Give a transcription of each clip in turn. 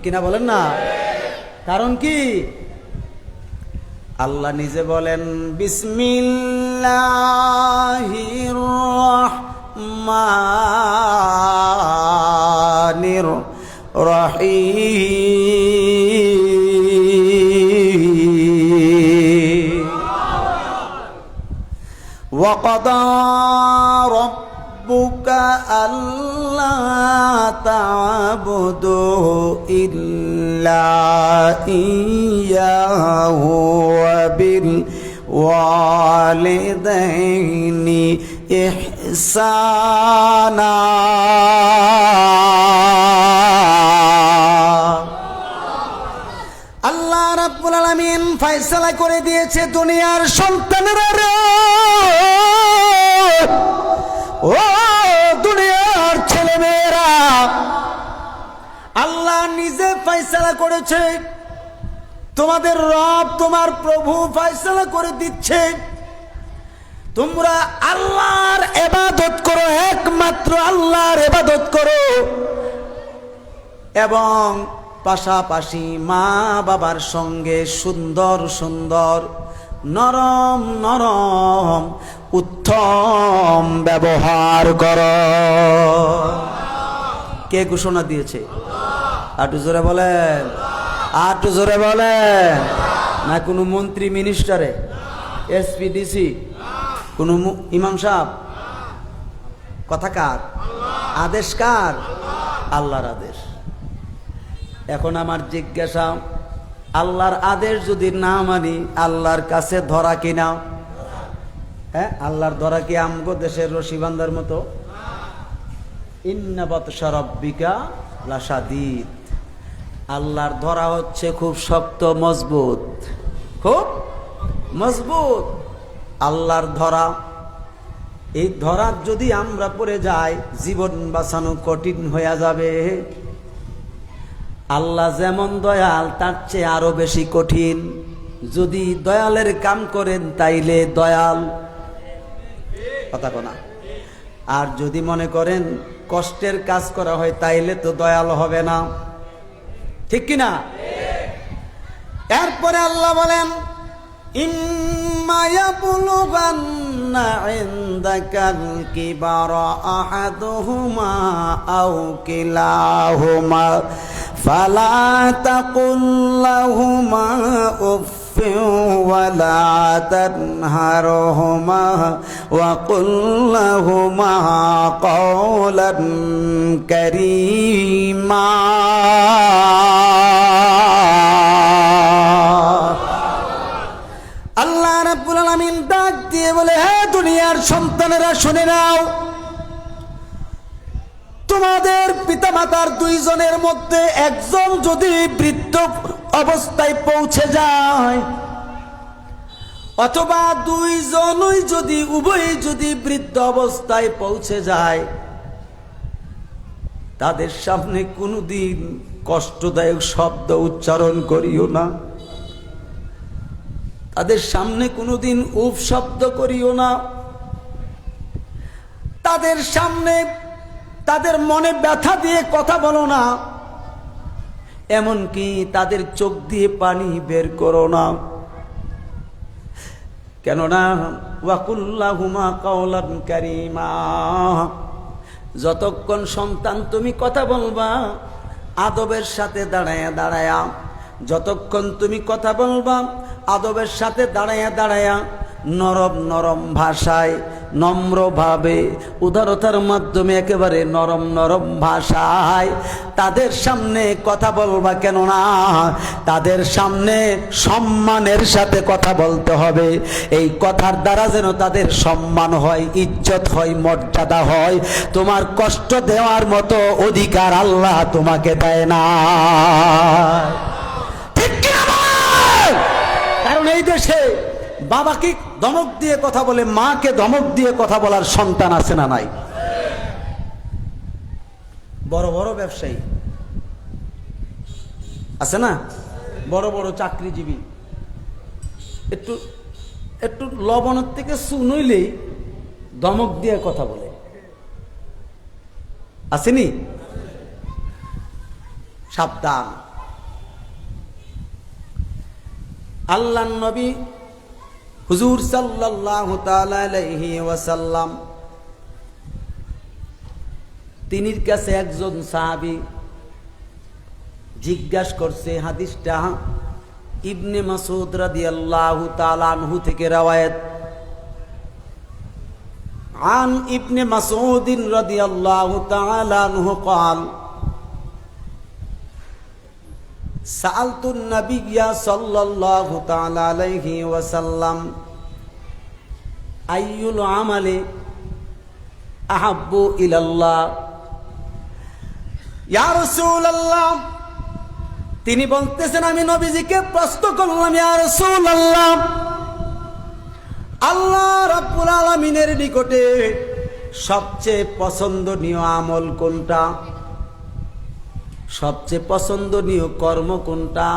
কিনা বলেন না? কারণ কি? আল্লাহ নিজে বলেন বিসমিল্লাহির রহমানির রহিম ওয়া ক্বাদা রাব্বুকা আল্লা তা'বুদু ইল্লা ইয়্যাহু ওয়া বিল ওয়ালিদাইনি ইহসানা। আল্লাহ রাব্বুল আলামিন ফয়সালা করে দিয়েছে দুনিয়ার সন্তানেরা রে, ও দুনিয়ার ছেলেমেয়েরা, আল্লাহ নিজে ফয়সালা করেছে। তোমাদের রব তোমার প্রভু ফয়সালা করে দিচ্ছে তোমরা আল্লাহর ইবাদত করো, একমাত্র আল্লাহর ইবাদত করো, এবং পাশাপাশি মা বাবার সঙ্গে সুন্দর সুন্দর নরম নরম উত্তম ব্যবহার করো। কে ঘোষণা দিয়েছে? আটু জোরে বলেন, আটু জোরে বলেন। না কোনো মন্ত্রী মিনিস্টারে, এসপিডিসি, কোন ইমাম সাহেব? কথা কার? আদেশ কার? আল্লাহর আদেশ। এখন আমার জিজ্ঞাসা, আল্লাহর আদেশ যদি না মানি আল্লাহর কাছে ধরা কিনা? হ্যাঁ, আল্লাহর ধরা কি আমগো দেশের রশিবান্ধার মতো? ইন্না বাতশা রাব্বিকা লাশাদীদ। আল্লাহর ধরা হচ্ছে খুব শক্ত, মজবুত, খুব মজবুত আল্লাহর ধরা। এই ধরার যদি আমরা পড়ে যাই জীবন বাঁচানো কঠিন হয়ে যাবে। আল্লাহ যেমন দয়াল তার চেয়ে আরো বেশি কঠিন। যদি দয়ালের কাম করেন তাইলে দয়াল, কথা কোনা। আর যদি মনে করেন কষ্টের কাজ করা হয় তাইলে তো দয়াল হবে না, ঠিক কিনা? এরপরে আল্লাহ বলেন ইম্মা ইয়াবলুগান্না ইনদাকাল কিবারা আহাদুহুমা আও কিলাহুমা ফালা তাকুল লাহুমা উফফিন ওয়ালা তানহারহুমা ওয়া কুল লাহুমা কওলান কারীমা। আল্লাহ রাব্বুল আলামিন ডাক দিয়ে বলে, হে দুনিয়ার সন্তানেরা শুনে নাও, তোমাদের পিতামাতার দুইজনের মধ্যে একজন যদি বৃদ্ধ অবস্থায় পৌঁছে যায়, অথবা দুইজনই যদি, উভয়ই যদি বৃদ্ধ অবস্থায় পৌঁছে যায়, তাদের সামনে কোনোদিন কষ্টদায়ক শব্দ উচ্চারণ করিও না, তাদের সামনে কোনোদিন উফ শব্দ করিও না, তাদের সামনে তাদের মনে ব্যথা দিয়ে কথা বলো না, এমনকি তাদের চোখ দিয়ে পানি বের করো না। কেননা ওয়াকুল্লাহুমা কাওলান কারীমা, যতক্ষণ সন্তান তুমি কথা বলবা আদবের সাথে দাঁড়ায়া দাঁড়ায়া, যতক্ষণ তুমি কথা বলবা আদবের সাথে দাঁড়ায়া দাঁড়ায়া, নরম নরম ভাষায়, নম্রভাবে, উদারতার মাধ্যমে, একেবারে নরম নরম ভাষায় তাদের সামনে কথা বলবা। কেননা তাদের সামনে সম্মানের সাথে কথা বলতে হবে। এই কথার দ্বারা যেন তাদের সম্মান হয়, ইজ্জত হয়, মর্যাদা হয়। তোমার কষ্ট দেওয়ার মতো অধিকার আল্লাহ তোমাকে দেয় না, ঠিক কি না? কারণ এই দেশে বাবাকে ধমক দিয়ে কথা বলে, মাকে ধমক দিয়ে কথা বলার সন্তান আছে না নাই? বড় বড় ব্যবসায়ী আছে না, বড় বড় চাকরিজীবী, একটু একটু লবণের থেকে চুনইলেই ধমক দিয়ে কথা বলে, আসেনি? সাবধান, আল্লাহর নবী হুজুর সাল্লাল্লাহু তাআলা আলাইহি ওয়াসাল্লাম তিনির কাছে একজন সাহাবী জিজ্ঞাসা করছে, হাদিসটা ইবনে মাসউদ রাদিয়াল্লাহু তাআলা আনহু থেকে রওয়ায়াত। عن ابن مسعود رضي الله تعالى عنه قال سألت النبي صلى الله تعالى عليه وسلم أي العمل أحب إلى الله يا رسول الله তিনি বলতেছেন, আমি নবীজিকে প্রশ্ন করলাম, ইয়া রাসূলুল্লাহ, আল্লাহ রাব্বুল আলামিনের নিকটে সবচেয়ে পছন্দনীয় আমল কোনটা? সবচেয়ে পছন্দনীয় কর্ম কোনটা?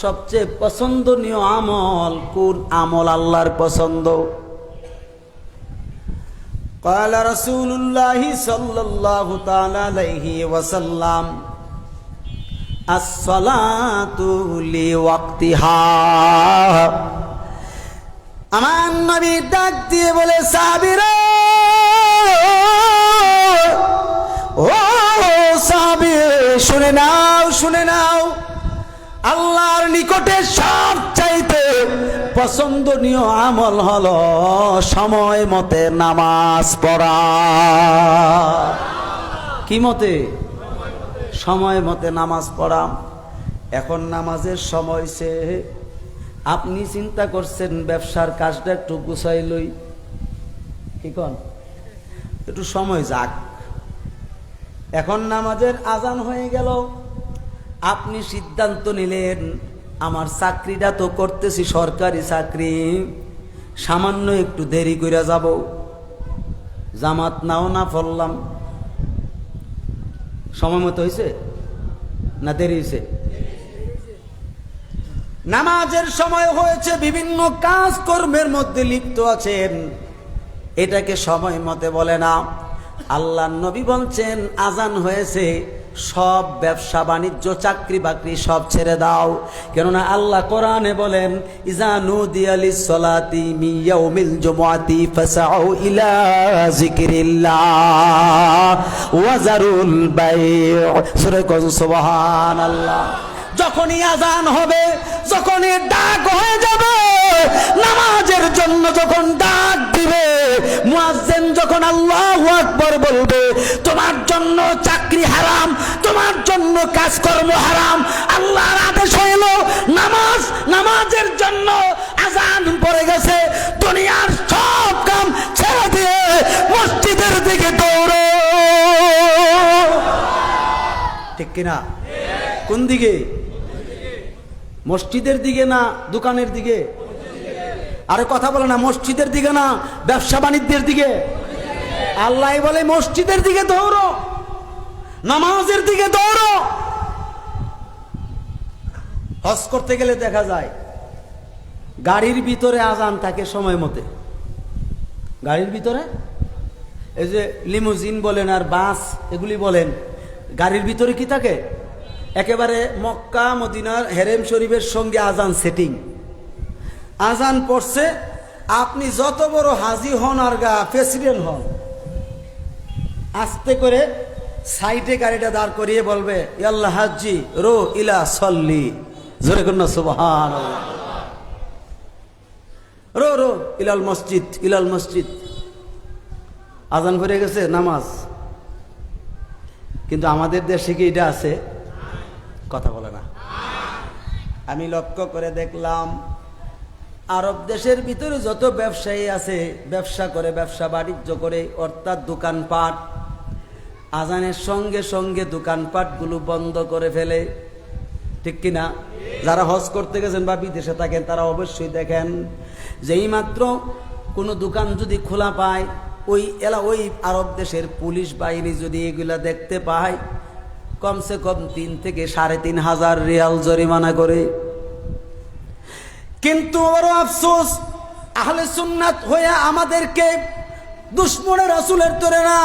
সবচেয়ে পছন্দনীয় আমল কোন আমল আল্লাহর পছন্দ? قال رسول الله صلى الله تعالى عليه وسلم الصلاة لوقتها। আমার নবী ডাক দিয়ে বলে, সাহাবীরা, ও সাহাবী, শুনে নাও, শুনে নাও, আল্লাহর নিকটে সবচাইতে পছন্দনীয় আমল হলো সময় মতে নামাজ পড়া। কি মতে? সময় মতে নামাজ পড়া। এখন নামাজের সময় সে, আপনি চিন্তা করছেন ব্যবসার কাজটা একটু গুছাই লই, কি কন, একটু সময় যাক। এখন নামাজের আজান হয়ে গেল, আপনি সিদ্ধান্ত নিলেন আমার চাকরিটা তো করতেছি সরকারি চাকরি, সামান্য একটু দেরি করে যাব, জামাত নাও না পড়লাম। সময় মতো হয়েছে না দেরি হয়েছে? নামাজের সময় হয়েছে, বিভিন্ন কাজ কর্মের মধ্যে লিপ্ত আছেন, এটাকে সময় মতে বলে না। আল্লাহর নবী বলছেন, আজান হয়েছে, সব ব্যবসা বাণিজ্য চাকরি বাকরি সব ছেড়ে দাও। কেননা আল্লাহ কোরআনে বলেন, ইজা নুদিয়া লিস-সালাতি মিন ইয়াউমিল জুমআতি ফাসআউ ইলা যিকরিল্লাহ ওয়া যারুল বাই'। সূরা সুবহানাল্লাহ। যখনই আজান হবে, যখনই ডাক হয়ে যাবে, নামাজের জন্য যখন ডাক দিবে, মুয়াজ্জিন যখন আল্লাহু আকবার বলবে, তোমার জন্য চাকরি হারাম, তোমার জন্য কাজকর্ম হারাম, আল্লাহর আদেশ হলো নামাজ, নামাজের জন্য আজান পড়ে গেছে, দুনিয়ার সব কাম ছেড়ে দিয়ে মসজিদের দিকে দৌড়ো। ঠিক কিনা? কোন দিকে? মসজিদের দিকে না দোকানের দিকে? আরে কথা বলে না, মসজিদের দিকে না ব্যবসা বাণিজ্যের দিকে? আল্লাহ বলে মসজিদের দিকে দৌড়ো, নামাজের দিকে দৌড়ো। হজ করতে গেলে দেখা যায় গাড়ির ভিতরে আজান থাকে সময় মতে। গাড়ির ভিতরে এই যে লিমুজিন বলেন আর বাস এগুলি বলেন, গাড়ির ভিতরে কি থাকে? একেবারে মক্কা মদিনার হেরেম শরীফের সঙ্গে আজান সেটিং। আজান পড়ছে, আপনি যত বড় হাজি হন আর প্রেসিডেন্ট হন, আস্তে করে সাইডে গাড়িটা দাঁড় করিয়ে বলবে, ইয়াল্লা হাজি রো ইলা সল্লি, জোরে কন্যা সুবহানাল্লাহ, রো রো ইলাল মসজিদ, ইলাল মসজিদ। আজান পড়ে গেছে, নামাজ। কিন্তু আমাদের দেশে কি এটা আছে? কথা বলে না। আমি লক্ষ্য করে দেখলাম, আরব দেশের ভিতরে যত ব্যবসায়ী আছে, ব্যবসা করে, ব্যবসা বাণিজ্য করে, অর্থাৎ দোকানপাট, আজানের সঙ্গে সঙ্গে দোকানপাটগুলো বন্ধ করে ফেলে। ঠিক কিনা? যারা হজ করতে গেছেন বা বিদেশে থাকেন তারা অবশ্যই দেখেন, যেই মাত্র কোনো দোকান যদি খোলা পায়, ওই আরব দেশের পুলিশ বাহিনী যদি এগুলা দেখতে পায়, কমসে কম 3 থেকে 3,500 রিয়াল জরিমানা করে। কিন্তু বড় আফসোস, আহলে সুন্নাত হয়ে আমাদেরকে দুশমনে রাসূলের তরে না,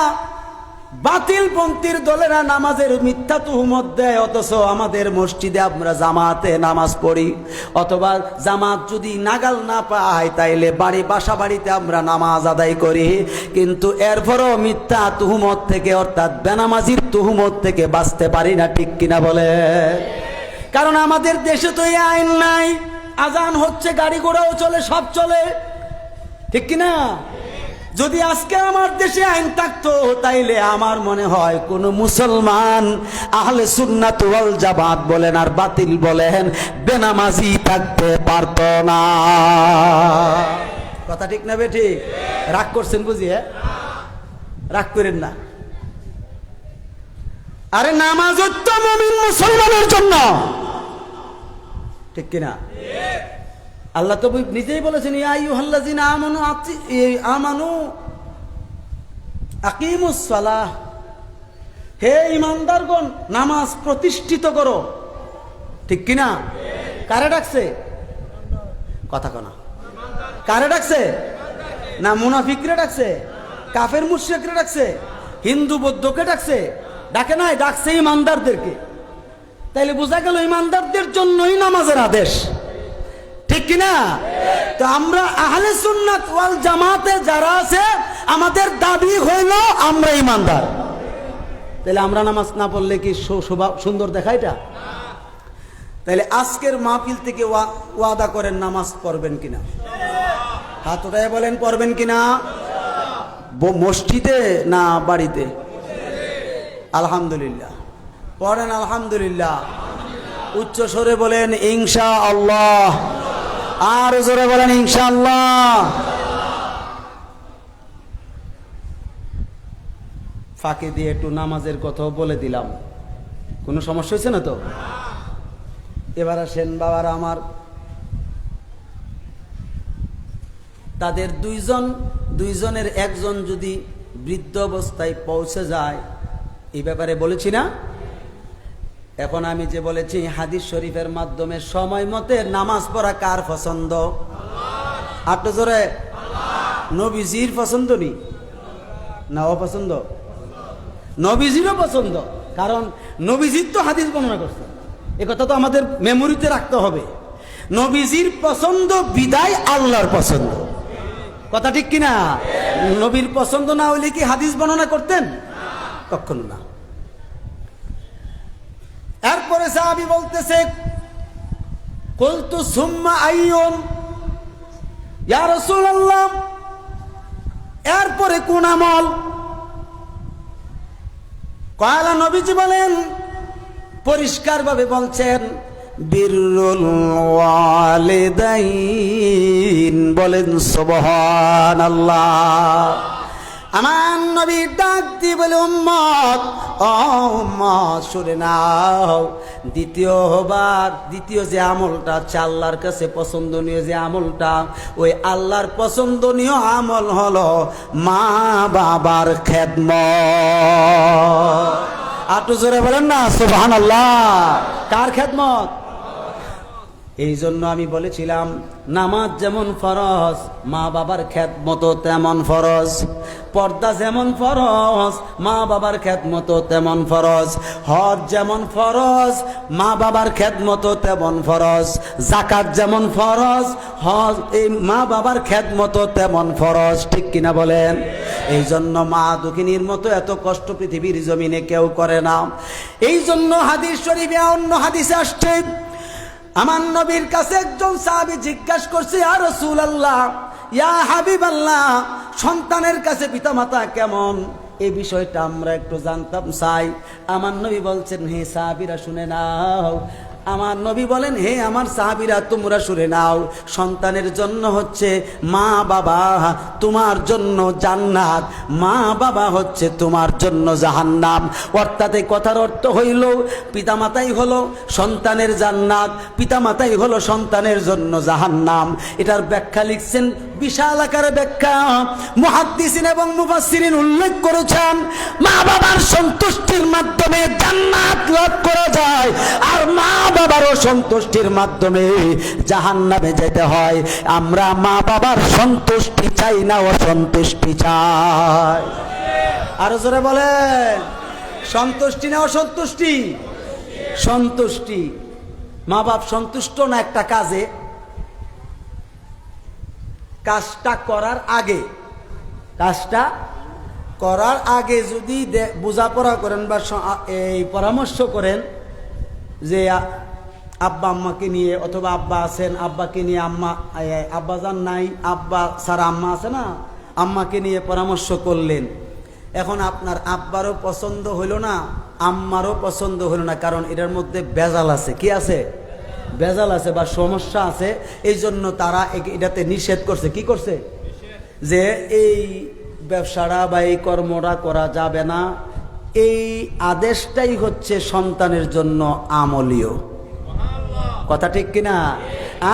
বাতিলপন্থীর দলেরা নামাজের মিথ্যা তুহমত দেয়, অথচ আমাদের মসজিদে আমরা জামাতে নামাজ পড়ি, অথবা জামাত যদি নাগাল না পায় তাইলে বাসা বাড়িতে আমরা নামাজ আদায় করি, কিন্তু এরপরও মিথ্যা তুহমত থেকে অর্থাৎ বেনামাজির তুহমত থেকে বাঁচতে পারি না। ঠিক কিনা বলে? কারণ আমাদের দেশে তো এই আইন নাই, আজান হচ্ছে, গাড়ি ঘোড়াও চলে, সব চলে। ঠিক কিনা? যদি আজকে আমার দেশে আইন থাকতো তাইলে আমার মনে হয় কোন মুসলমান আহলে সুন্নাত ওয়াল জামাত বলেন আর বাতিল বলেন বেনামাজি থাকতে পারতো না। কথা ঠিক না বেঠিক? রাগ করছেন বুঝি? রাগ করেন না। আরে নামাজ হচ্ছে মুমিন মুসলমানের জন্য। ঠিক কিনা? আল্লাহ তো নিজেই বলেছেন, ইয়া আইয়ুহাল্লাযিনা আমানু আকিমুস সালাহ, হে ঈমানদারগণ নামাজ প্রতিষ্ঠিত করো। ঠিক কিনা? কারে ডাকছে? কথা কনা। কারে ডাকছে? না মুনাফিকরে ডাকছে, কাফের মুশরিকরে ডাকছে, হিন্দু বৌদ্ধকে ডাকছে? ডাকে নাই, ডাকছে ঈমানদারদেরকে। তাইলে বোঝা গেল ঈমানদারদের জন্যই নামাজের আদেশ। ঠিক কিনা? তো আমরা আহলে সুন্নাত ওয়াল জামাতে যারা আছে আমাদের দাবি হইল আমরা ঈমানদার। তাহলে আমরা নামাজ না পড়লে কি সুন্দর দেখায় এটা? তাহলে আজকের মাহফিল থেকে ওয়াদা করেন নামাজ পড়বেন কিনা? হাত উঠায় বলেন পড়বেন কিনা? মসজিদে না বাড়িতে? আলহামদুলিল্লাহ পড়েন, আলহামদুলিল্লাহ। উচ্চ স্বরে বলেন ইনশাআল্লাহ, আর জোরে বলেন ইনশাআল্লাহ। ফাঁকে দিয়ে একটু নামাজের কথাও বলে দিলাম, কোনো সমস্যা হয়েছে না তো? এবার আসেন বাবারা আমার, তাদের দুইজনের একজন যদি বৃদ্ধ অবস্থায় পৌঁছে যায়, এই ব্যাপারে বলেছি না? এখন আমি যে বলেছি হাদিস শরীফের মাধ্যমে সময় মতে নামাজ পড়া কার পছন্দ? আটটা জোরে। নবীজির পছন্দ নি না অপছন্দ? নবীজিরও পছন্দ, কারণ নবীজির তো হাদিস বর্ণনা করছে। এ কথা তো আমাদের মেমোরিতে রাখতে হবে। নবীজির পছন্দ বিদায় আল্লাহর পছন্দ। কথা ঠিক কিনা? নবীর পছন্দ না হইলে কি হাদিস বর্ণনা করতেন? কখনো না। এরপরে সাহাবী বলতেছে, কুলতু সুম্মা আইয়ুন, ইয়া রাসূলুল্লাহ এরপরে কোন আমল? কয়লা নবীজি বলেন, পরিষ্কার ভাবে বলছেন বিররুল ওয়ালিদাইন। বলেন সুবহানাল্লাহ। আমার নবী ডাক দিয়ে বলে, উম্মত ও উম্মত শুনে নাও, দ্বিতীয় যে আমলটা হচ্ছে আল্লাহর কাছে পছন্দনীয় যে আমলটা, ওই আল্লাহর পছন্দনীয় আমল হলো মা বাবার খেদমত। আটু জোরে বলেন না সুবহানাল্লাহ। কার খেদমত? এই জন্য আমি বলেছিলাম নামাজ যেমন ফরজ, মা বাবার খেদমত তেমন ফরজ। পর্দা যেমন ফরজ, মা বাবার খেদমত তেমন ফরজ। হজ যেমন ফরজ, মা বাবার খেদমত তেমন ফরজ। যাকাত যেমন ফরজ, হজ এই মা বাবার খেদমত তেমন ফরজ। ঠিক কিনা বলেন? এই জন্য মা দুঃখিনীর মতো এত কষ্ট পৃথিবীর জমিনে কেউ করে না। এই জন্য হাদিস শরীফে অন্য হাদিসে আসছে, আমার নবীর কাছে একজন সাহাবী জিজ্ঞাসা করছে, ইয়া রাসূলুল্লাহ, ইয়া হাবিবাল্লাহ, সন্তানের কাছে পিতামাতা কেমন? এই বিষয়টা আমরা একটু জানতাম চাই। আমার নবী বলছেন, হে সাহাবীরা শুনে নাও। আমার নবী বলেন, হে আমার সাহাবীরা তোমরা শুনে নাও, সন্তানের জন্য হচ্ছে মা বাবা তোমার জন্য জান্নাত, মা বাবা হচ্ছে তোমার জন্য জাহান্নাম। অর্থাৎ এই কথার অর্থ হইল পিতামাতাই হলো সন্তানের জান্নাত, পিতামাতাই হলো সন্তানের জন্য জাহান্নাম। এটার ব্যাখ্যা লিখছেন, বিশাল আকারে ব্যাখ্যা মুহাদ্দিসিন এবং মুফাসসিরিন উল্লেখ করেছেন, মা বাবার সন্তুষ্টির মাধ্যমে জান্নাত লাভ করা যায়, আর মা বাবারও সন্তুষ্টির মাধ্যমে জাহান্নামে যেতে হয়। আমরা মা বাবার সন্তুষ্টি চাই না, অসন্তুষ্টি চাই। আরো জোরে বলেন, সন্তুষ্টি না অসন্তুষ্টি? সন্তুষ্টি। মা বাপ সন্তুষ্ট না একটা কাজে, কাজটা করার আগে যদি বোঝাপড়া করেন বা এই পরামর্শ করেন যে আব্বা আম্মাকে নিয়ে, অথবা আব্বা আছেন আব্বাকে নিয়ে, আব্বা যান নাই, আব্বা ছাড়া আম্মা আছে না, আম্মাকে নিয়ে পরামর্শ করলেন। এখন আপনার আব্বারও পছন্দ হইল না, আম্মারও পছন্দ হইল না, কারণ এটার মধ্যে ভেজাল আছে। কি আছে? ভেজাল আছে বা সমস্যা আছে। এই জন্য তারা এটাতে নিষেধ করছে। কি করছে? যে এই ব্যবসাটা বা এই কর্মটা করা যাবে না। এই আদেশটাই হচ্ছে সন্তানের জন্য আমলীয় কথা, ঠিক কিনা?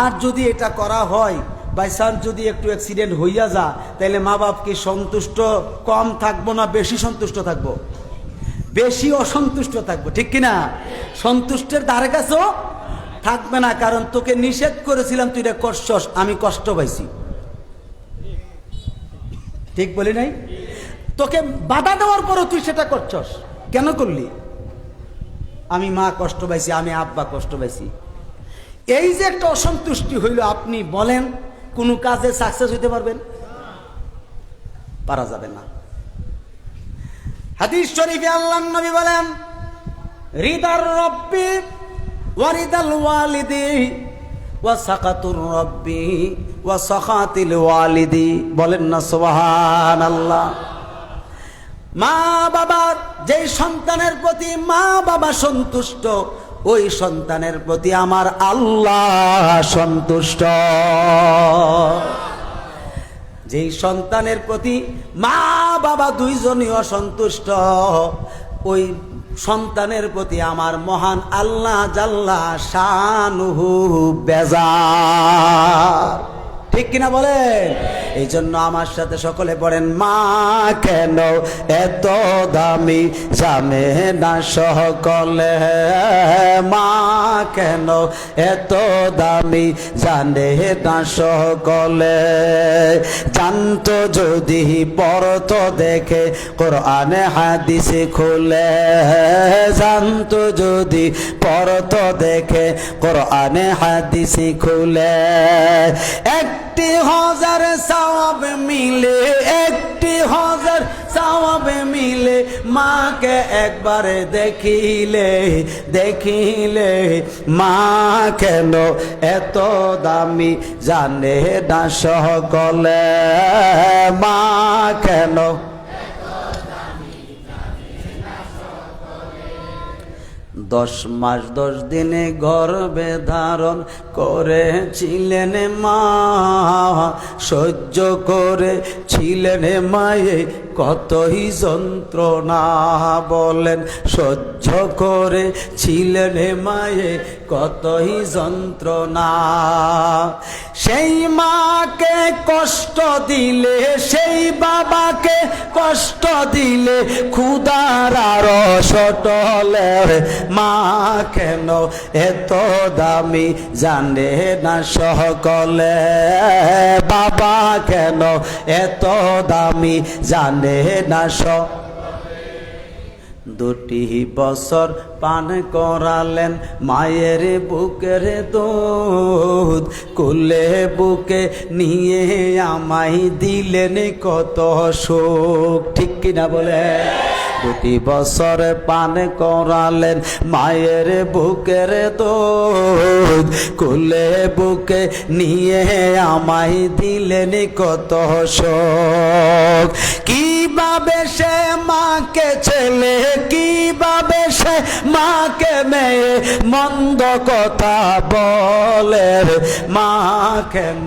আর যদি এটা করা হয়, বাই চান্স যদি একটু অ্যাক্সিডেন্ট হইয়া যা, তাহলে মা বাপ কি সন্তুষ্ট কম থাকবো না বেশি সন্তুষ্ট থাকবো? বেশি অসন্তুষ্ট থাকবো, ঠিক কিনা? সন্তুষ্টের ধারে কাছেও থাকবে না, কারণ তোকে নিষেধ করেছিলাম, তুই এটা করছস, আমি কষ্ট পাইছি। ঠিক বলি নাই? তোকে বাধা দেওয়ার পরও তুই সেটা করছস, কেন করলি? আমি মা কষ্ট পাইছি, আমি আব্বা কষ্ট পাইছি। এই যে একটা অসন্তুষ্টি হইল, আপনি বলেন কোন কাজে সাকসেস হইতে পারবেন? পারা যাবে না। হাদিস শরীফে আল্লাহর নবী বলেন, রিদার রব্বি ওয়া রিদাল ওয়ালিদি ওয়া সাকাতুর রব্বি ওয়া সাখাতিল ওয়ালিদি। বলেন না সুবহানাল্লাহ। মা বাবার যেই সন্তানের প্রতি মা বাবা সন্তুষ্ট, ওই সন্তানের প্রতি আমার আল্লাহ সন্তুষ্ট। যেই সন্তানের প্রতি মা বাবা দুইজনই অসন্তুষ্ট, ওই সন্তানের প্রতি আমার মহান আল্লাহ জাল্লা শানুহু বেজার। ঠিক কিনা বলেন? এই জন্য আমার সাথে সকলে পড়েন, মা কেন এত দামি জানে না সকলে, মা কেন এত দামি জানে না সকলে। জানতো যদি পড়তো দেখে কোরআনে হাদিসে খুলে, জানতো যদি পড়তো দেখে কোরআনে হাদিসে খুলে। একটি হাজার সওয়াব মিলে, একটি হাজার সওয়াব মিলে, মাকে একবারে দেখিলে, দেখিলে। মা কেন এত দামি জানে না সকলে, মা কেন 10 মাস 10 দিনে গর্ভে ধারণ করেছিলেন মা, সহ্য করেছিলেন মায়ে কতই যন্ত্রণা। বলেন, সহ্য করেছিলেন মায়ে কতই যন্ত্রণা। সেই মাকে কষ্ট দিলে, সেই বাবাকে কষ্ট দিলে, ক্ষুধার আরো সটলে। মা কেন এত দামি জানে না সকলে, বাবা কেন এত দামি জানে না সকলে। 2 বছর পান করালেন মায়ের বুকের দুধ, কোলে বুকে নিয়ে আমায় দিলেন কত সুখ। ঠিক কিনা বলে? 2 বছর পান করালেন মায়ের বুকের দুধ, কোলে বুকে নিয়ে আমায় দিলেন কত সুখ। কিভাবে সে মাকে ছেলে, কিভাবে সে মাকে মেয়ে মন্দ কথা বলে। মা কেন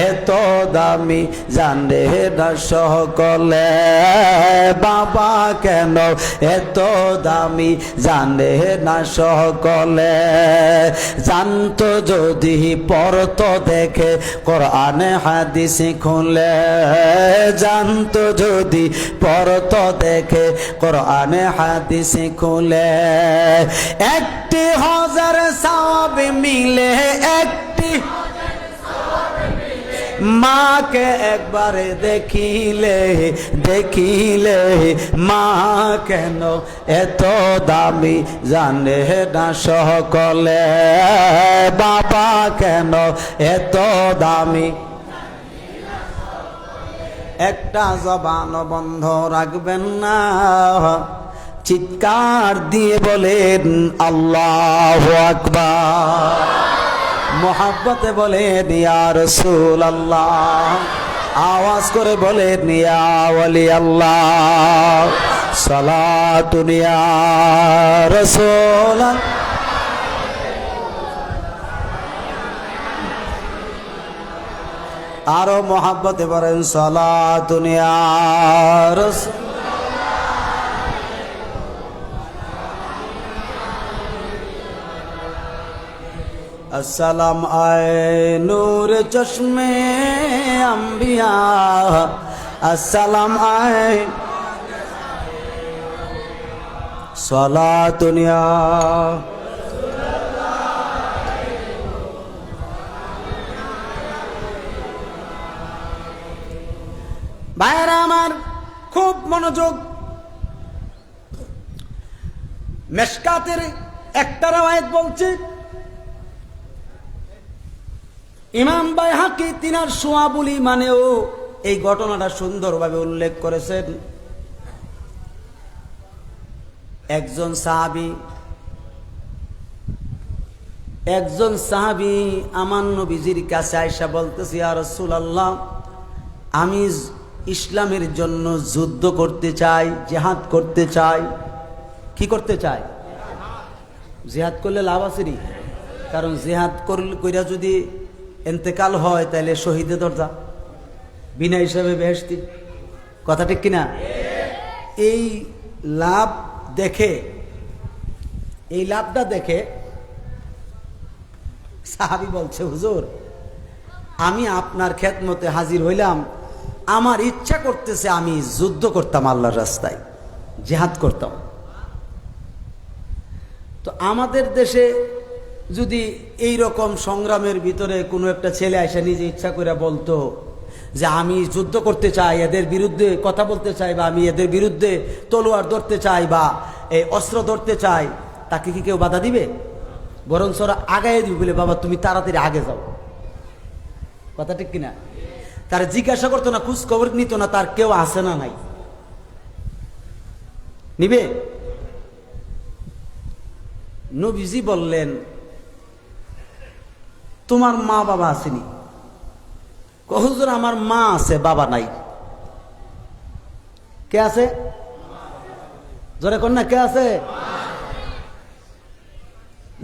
এত দামি জানে না সকলে, বাবা কেন এত দামি জানে না সকলে। জানতো যদি পড়তো দেখে কোরআনে হাদিসে খুলে, জানতো যদি পড়তো দেখে কোরআনে হাদিসে খুলে। একটি হাজার সওয়াব মিলে, একটি মাকে একবারে দেখিলে দেখিলে মা কেন এত দামি জানে না সকলে, বাবা কেন এত দামি। একটা জবান বন্ধ রাখবেন না, চিৎকার দিয়ে বলেন আল্লাহু আকবার। মোহাব্বতে বলেন ইয়া রাসূলুল্লাহ, আওয়াজ করে বলেন ইয়া ওয়ালি আল্লাহ, সালাতুন ইয়া রাসূলুল্লাহ। আরো মোহাব্বতে বলেন সালাতুন ইয়া রাসূল। अस्सलाम आए नूर चश्मे अंबिया, अस्सलाम आए सलातुन या। ভাইরা আমার খুব মনোযোগ, মেশকাতের একটা রওয়ায়াত বলছে, ইমাম বাইহাকি তিনার সুয়াবুল ঈমানেও এই ঘটনাটা সুন্দরভাবে উল্লেখ করেছেন। একজন সাহাবী আমার নবীজির কাছে আয়েশা বলতেছে, ইয়া রাসূলুল্লাহ, আমি ইসলামের জন্য যুদ্ধ করতে চাই, জিহাদ করতে চাই। কি করতে চাই? জিহাদ করলে লাভ আছে নি? কারণ জিহাদ কইরা যদি ইন্তেকাল হয় তাহলে শহীদে দরজা, বিনা হিসাবে বেহেশতি। কথা ঠিক কিনা? এই লাভ দেখে, এই লাভটা দেখে সাহাবী বলছে, হুজুর আমি আপনার খেদমতে হাজির হইলাম, আমার ইচ্ছা করতেছে আমি যুদ্ধ করতাম, আল্লাহর রাস্তায় জিহাদ করতাম। তো আমাদের দেশে যদি এই রকম সংগ্রামের ভিতরে কোনো একটা ছেলে এসে নিজে ইচ্ছা করে বলতো যে আমি যুদ্ধ করতে চাই, এদের বিরুদ্ধে কথা বলতে চাই, বা আমি এদের বিরুদ্ধে তলোয়ার ধরতে চাই বা এই অস্ত্র ধরতে চাই, তাকে কি কেউ বাধা দিবে? বরং ওরা আগায় দিবে, বলে বাবা তুমি তাড়াতাড়ি আগে যাও। কথা ঠিক কিনা? তার জিজ্ঞাসা করতো না, খোঁজ খবর নিত না, তার কেউ আসে না নাই, নিবে? নবীজি বললেন, তোমার মা বাবা আসেনি? হুজুর আমার মা আছে, বাবা নাই। কে আছে? জোরে কর না, কে আছে?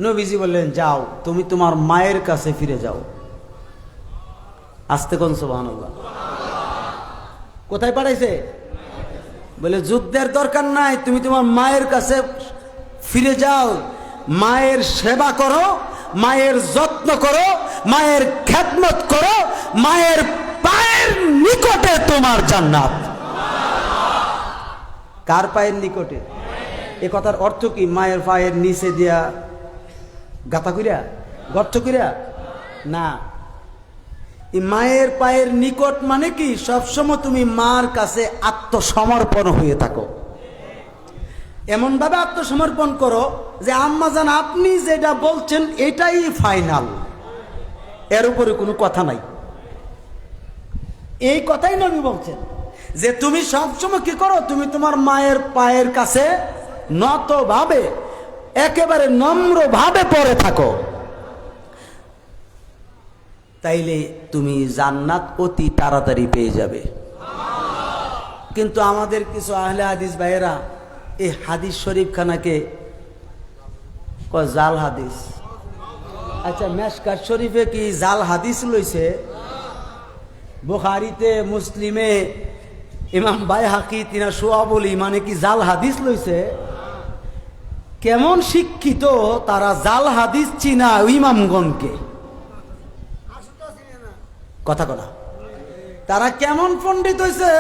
নবীজি বললেন, যাও তুমি তোমার মায়ের কাছে ফিরে যাও। আস্তে কোন সুবহানাল্লাহ। কোথায় পাঠাইছে? বলে যুদ্ধের দরকার নাই, তুমি তোমার মায়ের কাছে ফিরে যাও, মায়ের সেবা করো, মায়ের যত্ন করো, মায়ের খেদমত করো, মায়ের পায়ের নিকটে তোমার জান্নাত। কার পায়ের নিকটে? এ কথার অর্থ কি মায়ের পায়ের নিচে দিয়া গাতা কইরা, গর্ত কইরা? না, মায়ের পায়ের নিকট মানে কি সবসময় তুমি মার কাছে আত্মসমর্পণ হয়ে থাকো। এমন ভাবে আত্মসমর্পণ করো যে আম্মা জান আপনি যেটা বলছেন এটাই ফাইনাল, এর উপরে কোনো কথা নাই। এই কথাই নবী বলছেন যে তুমি সবসময় কি করো, তুমি তোমার মায়ের পায়ের কাছে নত ভাবে, একেবারে নম্র ভাবে পড়ে থাকো, তাইলে তুমি জান্নাত অতি তাড়াতাড়ি পেয়ে যাবে। কিন্তু আমাদের কিছু আহলে হাদিস ভাইয়েরা এই হাদিস শরীফ খানাকে জাল হাদিস। আচ্ছা, মেশকাত শরীফে কি জাল হাদিস লইছে? বুখারীতে, মুসলিমে, ইমাম বাইহাকি তিনা শুআবুল ঈমানে কি জাল হাদিস লইছে? কেমন শিক্ষিত তারা, জাল হাদিস চিনা ইমামগণকে। কথা কথা তারা কেমন পণ্ডিত হয়েছে,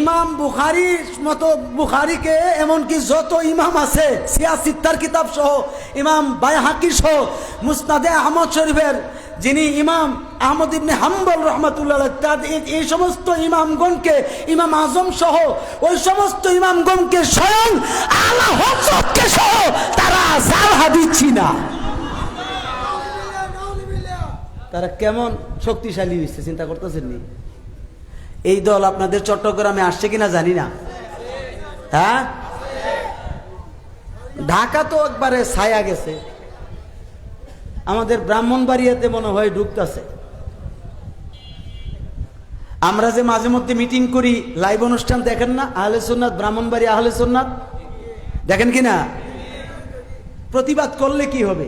ইমাম বুখারীর মতো বুখারীকে, এমনকি যত ইমাম আছে সিয়াসিত্তার কিতাব সহ, ইমাম বাইহাকি সহ, মুসনাদে আহমদ শরীফের যিনি ইমাম আহমদ ইবনে হাম্বল রহমাতুল্লাহ এই সমস্ত ইমামগণকে, ইমাম আজম সহ ওই সমস্ত ইমামগণকে স্বয়ং আলা হযরতকে সহ তারা জালহা দিচ্ছি না। তারা কেমন শক্তিশালী হয়েছে চিন্তা করতেছেন নি? এই দল আপনাদের চট্টগ্রামে আসছে কিনা জানি না। হ্যাঁ, ঢাকা তো একবারে ছায়া গেছে, আমাদের ব্রাহ্মণবাড়িয়াতে মনে হয় ঢুকতেছে। আমরা যে মাঝে মধ্যে মিটিং করি, লাইভ অনুষ্ঠান দেখেন না, আহলে সুন্নাত ব্রাহ্মণবাড়িয়া আহলে সুন্নাত দেখেন কিনা? প্রতিবাদ করলে কি হবে?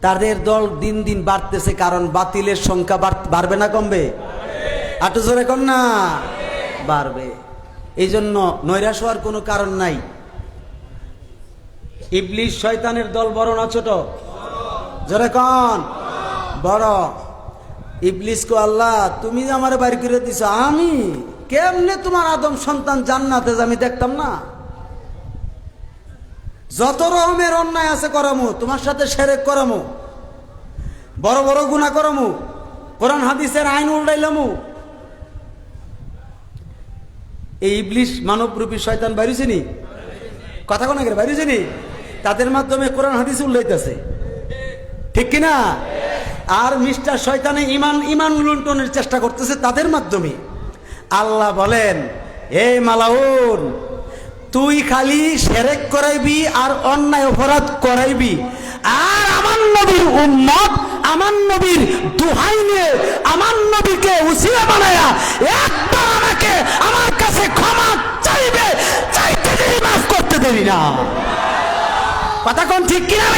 তাদের দল দিন দিন বাড়তেছে, কারণ বাতিলের সংখ্যা বাড়বে না কমবে? আটু জোরে কর না, বাড়বে। এই জন্য নৈরাশ হওয়ার কোনো কারণ নাই। ইবলিস শয়তানের দল বড় না ছোট? জোরে কন, বড়। ইবলিস কো আল্লাহ তুমি আমার বাইর করে দিছো, আমি কেমনে তোমার আদম সন্তান জান্নাতে আমি দেখতাম না? যত রকমের অন্যায় আছে করামু, তোমার সাথে শিরক করামু, বড় বড় গুনাহ করামু, কোরআন হাদিসের আইন উল্টাইলামু। এই ইবলিস মানবরূপী শয়তান বাইরেছে নি? কথা কোন আগে বাইরেছে নি? তাদের মাধ্যমে কোরআন হাদিস উল্টাইতেছে, ঠিক কিনা? আর মিস্টার শয়তানে ইমান লুণ্ঠনের চেষ্টা করতেছে তাদের মাধ্যমে। আল্লাহ বলেন, এ মালাউন, তুই খালি শিরক করাইবি আর অন্যায় অপরাধ করাইবি, আর আমার নবীর উম্মত আমার নবীর দোহাই নিয়ে আমার নবীকে উসিলা বানায়া একবার আমাকে আমার কাছে ক্ষমা চাইবে, চাইতে দেরি, মাফ করতে দেরি না। কথা কোন ঠিক কিনা?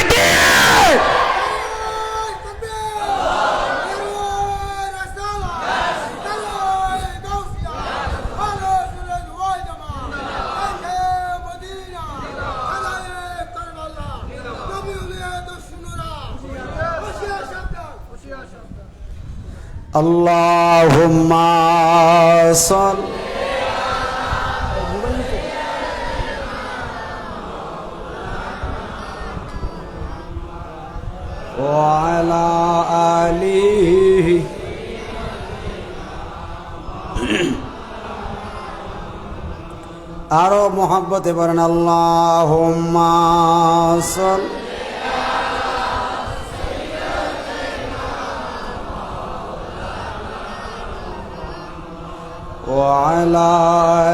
আল্লাহুম্মা সাল্লি ওয়া আলা আলিহি। আরো মোহাব্বতে বলেন আল্লাহুম্মা সাল্লি وعلى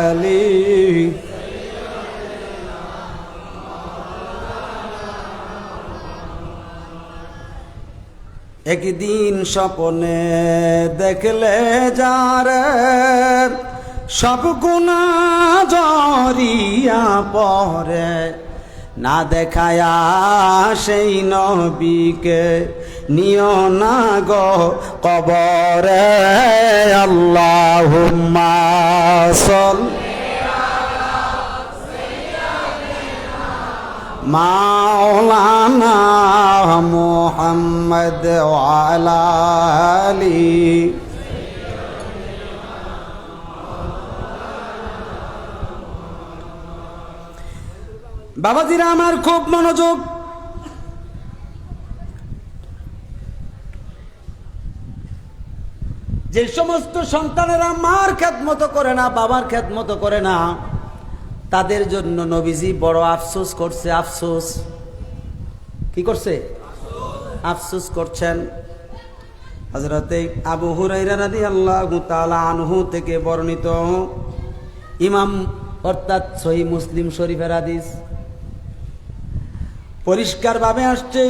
آله। একদিন স্বপ্নে দেখলে যারে সব গুনাহ ঝরিয়া পড়ে, না দেখায়া সেই নবীকে নিও না গো কবরে। আল্লাহুম্মা সাল্লি আলা সাইয়্যিদিনা মাওলানা মুহাম্মদ ওয়া আলা আলি। বাবাজিরা আমার খুব মনোযোগ। যে সমস্ত সন্তানেরা মার খেদমত করে না, বাবার খেদমত করে না, তাদের জন্য নবীজি বড় আফসোস করছে। আফসোস কি করছে? আফসোস করছেন। হযরতে আবু হুরায়রা রাদিয়াল্লাহু তাআলা আনহু থেকে বর্ণিত ইমাম অর্থাৎ সহিহ মুসলিম শরীফের হাদিস পরিষ্কারভাবে আসছে।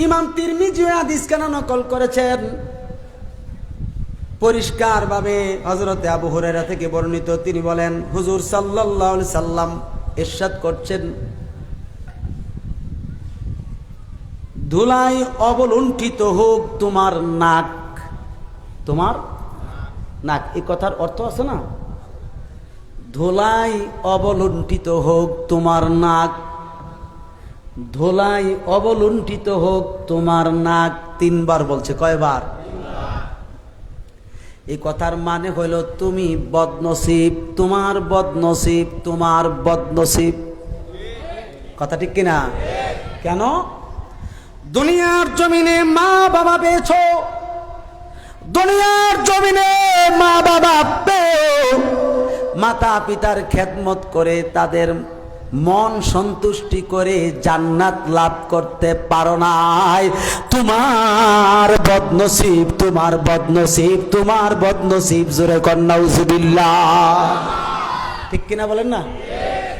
ইমাম তিরমিজি হাদিস কেন নকল করেছেন? পরিষ্কারভাবে হযরতে আবু হুরায়রা থেকে বর্ণিত, তিনি বলেন হুজুর সাল্লাল্লাহু আলাইহি সাল্লাম ইরশাদ করছেন, ধুলাই অবলুণ্ঠিত হোক তোমার নাক। তোমার নাক, এই কথার অর্থ আছে না? ধুলাই অবলুণ্ঠিত হোক তোমার নাক, ধুলাই অবলুণ্ঠিত হোক তোমার নাক। তিনবার বলছে। কয়বার? এই কথার মানে হইল তুমি বদনসিব, তোমার বদনসিব, তোমার বদনসিব। কথা ঠিক কিনা? কেন? দুনিয়ার জমিনে মা বাবা পেয়েছো, দুনিয়ার জমিনে মা বাবা পেয়ে মাতা পিতার খেদমত করে তাদের মন সন্তুষ্টি করে জান্নাত লাভ করতে পারো নাই। তোমার বদনসিব, তোমার বদনসিব, তোমার বদনসিব। জোরে কর নাউজুবিল্লাহ। ঠিক কিনা বলেন না?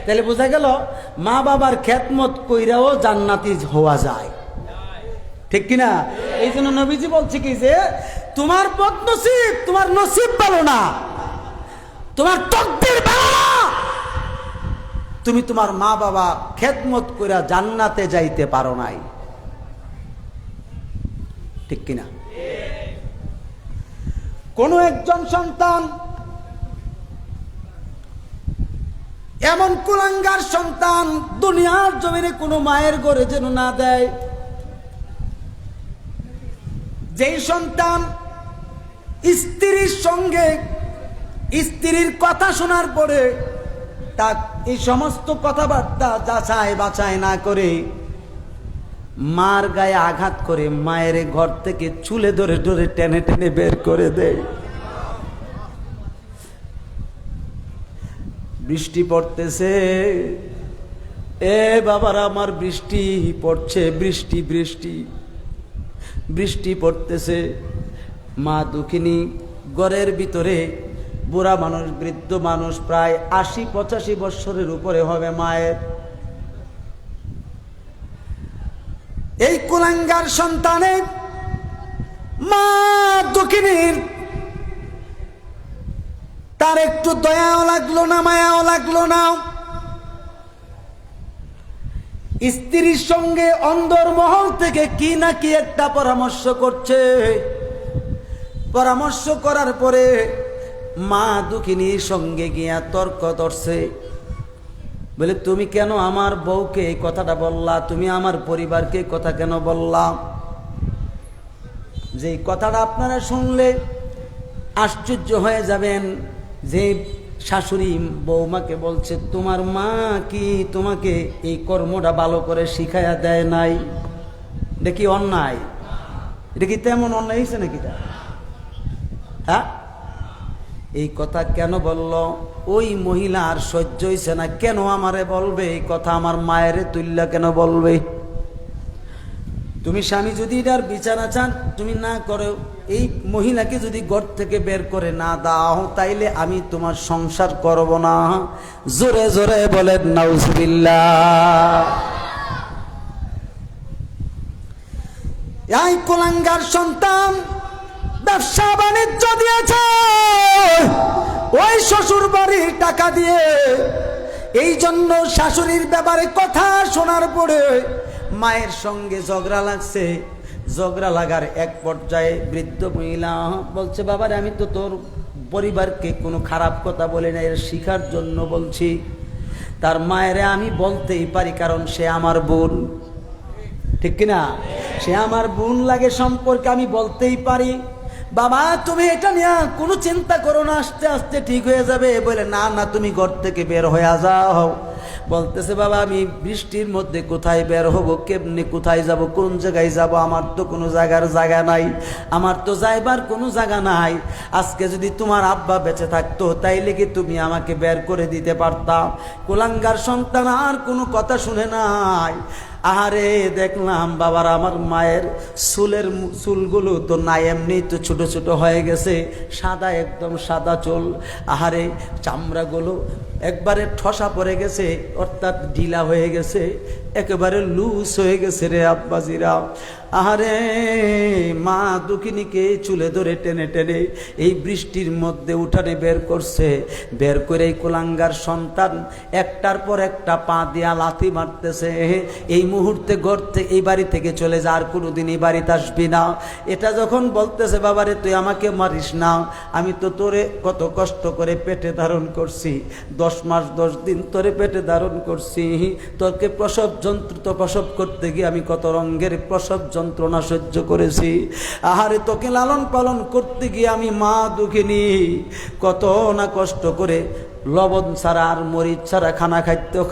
তাহলে বোঝা গেল মা বাবার খেদমত কইরাও জান্নাতি হওয়া যায়। ঠিক কিনা? এই জন্য নবীজি বলছে কি যে তোমার বদনসিব, তোমার নসিব ভালো না, তোমার তকদির ভালো না, তুমি তোমার মা বাবা খেদমত কইরা জান্নাতে যাইতে পারো নাই। ঠিক কিনা? কোন একজন সন্তান এমন কুলাঙ্গার সন্তান দুনিয়ার জমিনে কোনো মায়ের ঘরে যেন না দেয়, যেই সন্তান স্ত্রীর সঙ্গে স্ত্রীর কথা শোনার পরে তা এই সমস্ত কথাবার্তা যাচাই বাছাই না করে মার গায়ে আঘাত করে মায়ের ঘর থেকে চুলে ধরে ধরে টেনে টেনে বের করে দেয়। বৃষ্টি পড়তেছে, এ বাবারা আমার বৃষ্টি পড়ছে, বৃষ্টি বৃষ্টি বৃষ্টি পড়তেছে। মা দুঃখিনী ঘরের ভিতরে, বুড়া মানুষ, বৃদ্ধ মানুষ, প্রায় ৮০-৮৫ বছরের উপরে হবে মায়ের। এই কুলাঙ্গার সন্তানে মা দুঃখিনীর তার একটু দয়াও লাগলো না, মায়াও লাগলো না। স্ত্রীর সঙ্গে অন্দরমহল থেকে কি না কি একটা পরামর্শ করছে। পরামর্শ করার পরে মা দুঃখিনীর সঙ্গে গিয়া তর্ক ধরছে, বলে তুমি কেন আমার বউকে এই কথাটা বললা, তুমি আমার পরিবারকে কথা কেন বললা? যে কথাটা আপনারা শুনলে আশ্চর্য হয়ে যাবেন, যে শাশুড়ি বৌমাকে বলছে তোমার মা কি তোমাকে এই কর্মটা ভালো করে শিখাইয়া দেয় নাই? এটা কি অন্যায়? এটা কি তেমন অন্যায় হয়েছে নাকি? হ্যাঁ, এই কথা কেন বলল? ওই মহিলা আর সহ্য হয়েছে না, কেন আমারে বলবে এই কথা, আমার মায়েরে তুল্লা কেন বলবে? তুমি স্বামী যদি এটার বিচারা চান তুমি না করো, এই মহিলাকে যদি ঘর থেকে বের করে না দাও তাইলে আমি তোমার সংসার করব না। জোরে জোরে বলেন নাউজুবিল্লাহ। এই কুলাঙ্গার সন্তান ব্যবসা বাণিজ্য দিয়েছে ওই শ্বশুর বাড়ির টাকা দিয়ে। এই জন্য শাশুড়ির ব্যাপারে কথা শোনার পরে মায়ের সঙ্গে ঝগড়া লাগছে। ঝগড়া লাগার এক পর্যায়ে বৃদ্ধ মহিলা বলছে, বাবারে আমি তো তোর পরিবারকে কোনো খারাপ কথা বলি না, এর শিখার জন্য বলছি। তার মায়েরে আমি বলতেই পারি, কারণ সে আমার বোন। ঠিক কিনা? সে আমার বোন লাগে সম্পর্কে আমি বলতেই পারি। বাবা তুমি এটা নিয়ে কোনো চিন্তা করো না, আস্তে আস্তে ঠিক হয়ে যাবে। বলে না না, তুমি ঘর থেকে বের হয়ে যাও। বলতেছে, বাবা আমি বৃষ্টির মধ্যে কোথায় বের হব, কেমনি কোথায় যাব, কোন জায়গায় যাব? আমার তো কোনো জায়গা নাই, আমার তো যাইবার কোনো জায়গা নাই। আজকে যদি তোমার আব্বা বেঁচে থাকতো তাইলে কি তুমি আমাকে বের করে দিতে পারতাম? কুলাঙ্গার সন্তান আর কোনো কথা শুনে নাই। আহারে দেখলাম বাবার আমার মায়ের চুলগুলো তো নাই, এমনি তো ছোট ছোট হয়ে গেছে, সাদা, একদম সাদা চুল। আহারে চামড়াগুলো একবারে ঠসা পড়ে গেছে, অর্থাৎ ঢিলা হয়ে গেছে, একেবারে লুজ হয়ে গেছে রে আব্বাজিরা। আহারে মা দুঃখিনীকে চুলে ধরে টেনে টেনে এই বৃষ্টির মধ্যে উঠানে বের করছে। বের করে এই কুলাঙ্গার সন্তান একটার পর একটা পা দিয়া লাথি মারতেছে। এই মুহূর্তে গড়তে এই বাড়ি থেকে চলে যা, আর কোনোদিন এই বাড়িতে আসবি না। এটা যখন বলতেছে, বাবারে তুই আমাকে মারিস না, আমি তো তোরে কত কষ্ট করে পেটে ধারণ করছি, 10 মাস 10 দিন তোরে পেটে ধারণ করছি, তোকে প্রসব যন্ত্র তো প্রসব করতে গিয়ে আমি কত রঙের প্রসব যন্ত্রণা সহ্য করেছি। আহারে তোকে লালন পালন করতে গিয়ে আমি মা দুঃখিনী কত না কষ্ট করে লবণ ছাড়া আর মরিচ ছাড়া খানা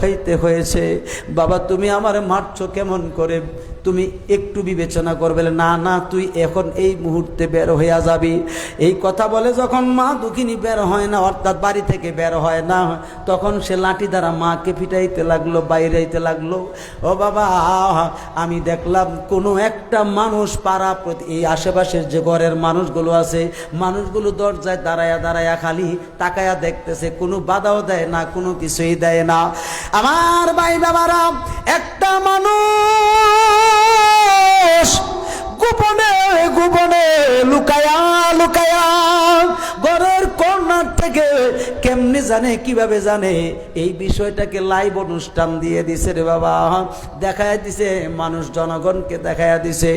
খাইতে হয়েছে। বাবা তুমি আমার মারছো কেমন করে? তুমি একটু বিবেচনা করবে না, না তুই এখন এই মুহূর্তে বের হইয়া যাবি। এই কথা বলে যখন মা দুঃখিনী বের হয় না, অর্থাৎ বাড়ি থেকে বের হয় না, তখন সে লাঠি দ্বারা মাকে পিটাইতে লাগলো, বাইরাইতে লাগলো। ও বাবা, আমি দেখলাম কোনো একটা মানুষ পাড়া প্রতি এই আশেপাশের যে ঘরের মানুষগুলো আছে, মানুষগুলো দরজায় দাঁড়ায়া দাঁড়ায়া খালি তাকায়া দেখতেছে, কোনো বাধাও দেয় না, কোনো কিছুই দেয় না। আমার ভাই বাবারা, একটা মানুষ গোপনে গোপনে লুকায়া লুকায়া ঘরের কর্নার থেকে কেমনে জানে, কিভাবে জানে, এই বিষয়টাকে লাইভ অনুষ্ঠান দিয়ে দিছে রে বাবা, দেখায়া দিছে, মানুষ জনগণকে দেখায়া দিছে।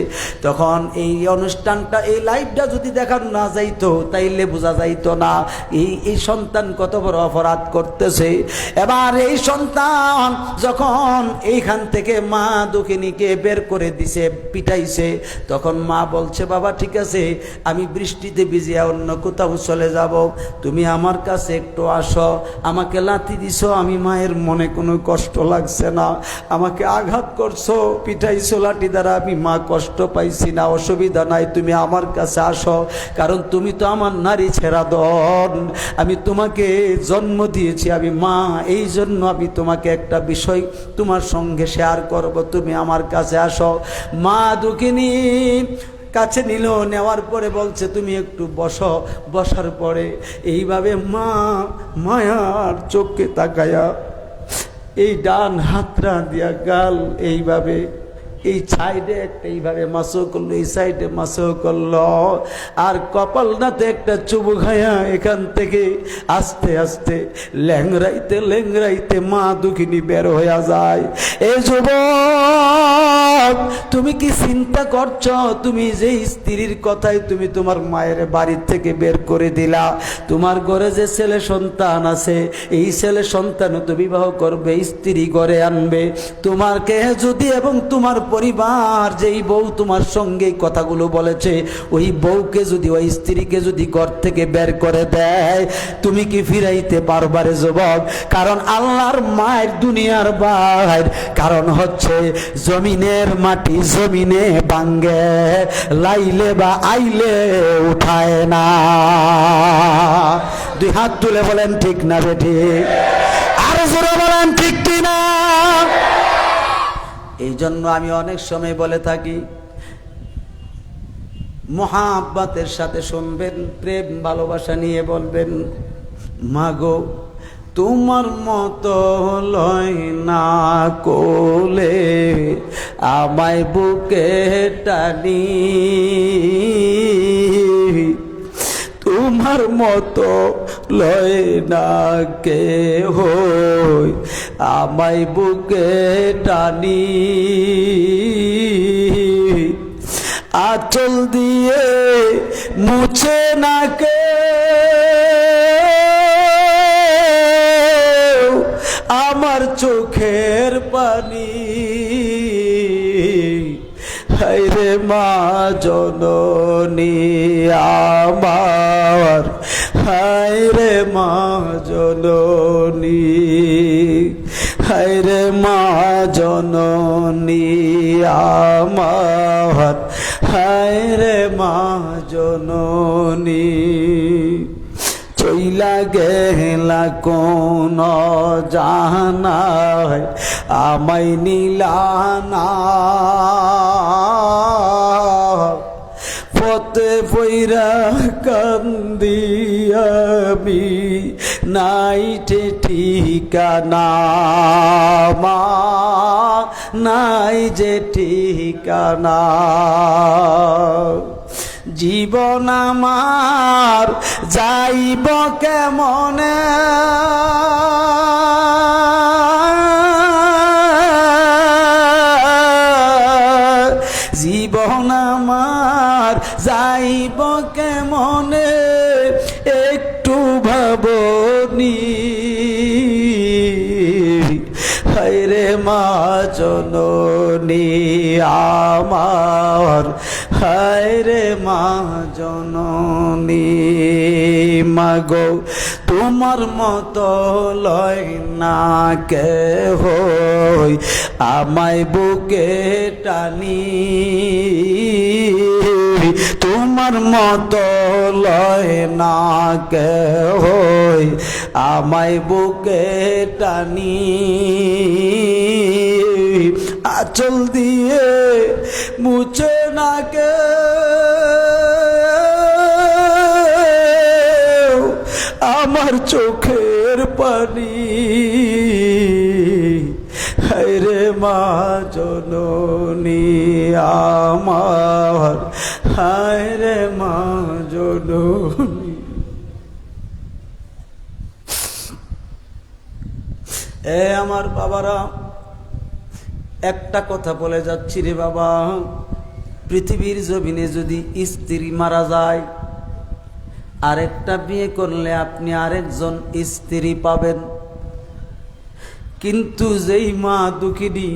তখন এই অনুষ্ঠানটা, এই লাইভটা যদি দেখানো না যাইতো তাইলে বোঝা যাইতো না এই সন্তান কত বড় অপরাধ করতেছে। এবার এই সন্তান যখন এইখান থেকে মা দুঃখিনীকে বের করে দিছে, পিটাইছে, তখন মা বলছে, বাবা ঠিক আছে, আমি বৃষ্টিতে ভিজিয়া অন্য কোথাও চলে যাব, তুমি আমার কাছে একটু আসো। আমাকে লাথি দিছো, আমি মায়ের মনে কোনো কষ্ট লাগছে না, আমাকে আঘাত করছো, পিটাইছো লাঠি দ্বারা, আমি মা কষ্ট পাইছি না, অসুবিধা নাই, তুমি আমার কাছে আসো, কারণ তুমি তো আমার নারী ছেড়া দন, আমি তোমাকে জন্ম দিয়েছি, আমি মা, এই জন্য আমি তোমাকে একটা বিষয় তোমার সঙ্গে শেয়ার করব, তুমি আমার কাছে আসো। মা দুঃখিনী কাছে নিল, নেওয়ার পরে বলছে তুমি একটু বসো। বসার পরে এইভাবে মা মায়ার চোখে তাকায়া এই ডান হাতটা দিয়া গাল এইভাবে, এই সাইডে একটা এইভাবে মাসো করলো, এই সাইডে মাসো করলো, আর কপালটাতে একটা চুবু খায়া এখান থেকে আস্তে আস্তে ল্যাংরাইতে ল্যাংরাইতে মা দুঃখিনী বের হইয়া যায়। এই যুবক, তুমি কি চিন্তা করছো? তুমি যে স্ত্রীর কথাই তুমি তোমার মায়ের বাড়ি থেকে বের করে দিলা, তোমার ঘরে যে ছেলে সন্তান আছে, এই ছেলে সন্তানও তো বিবাহ করবে, স্ত্রী ঘরে আনবে, তোমাকে যদি এবং তোমার পরিবার, যেই বউ তোমার সঙ্গে কথাগুলো বলেছে, ওই বউকে যদি, ওই স্ত্রীকে যদি ঘর থেকে বের করে দেয়, তুমি কি ফিরাইতে পারবারে যুবক? কারণ আল্লাহর মায়ের দুনিয়ার বাইর, কারণ হচ্ছে জমিনের মাটি জমিনে ভাঙ্গে, লাইলে বা আইলে উঠায় না। দুই হাত তুলে বলেন ঠিক না বেঠি? আর জোরে বলেন ঠিক কিনা? এই জন্য আমি অনেক সময় বলে থাকি, মোহাব্বতের সাথে শুনবেন, প্রেম ভালোবাসা নিয়ে বলবেন, মাগো তোমার মতো লয় না কোলে আমায় বুকে টানি, তোমার মতো লয় না কে হই আমায় বুকে টানি, আঁচল দিয়ে মুছে না কে আমার চোখের পানি, হায়রে মা জননী আমার, হায়রে মা জননী, হায়রে মা জননী আমার, হায়রে মা জননী। চইলা গেলা কোন জানায় আমায় নিলানা, পথে পইরা কান্দি আমি নাইটে ঠিকানা, মা নাই যে ঠিকানা, জীবন আমার যাইব কেমনে, জীবন আমার যাইব কেমনে, একটু ভাবনি, হায়রে মা জননী আমার, হায় রে মা জননী। মাগো তোমার মতো লয় না কেহ আমায় বুকে টানি, তোমার মতো লয় না কেহ আমায় বুকে টানি। আঁচল দিয়ে মুছে না কে আমার চোখের পানি, হায় রে মা জননী আমার, হায় রে মা জননী। আমার বাবারা, একটা কথা বলে যাচ্ছি রে বাবা, পৃথিবীর জমিনে যদি স্ত্রী মারা যায়, আরেকটা বিয়ে করলে আপনি আরেকজন স্ত্রী পাবেন। কিন্তু যেই মা দুঃখিনী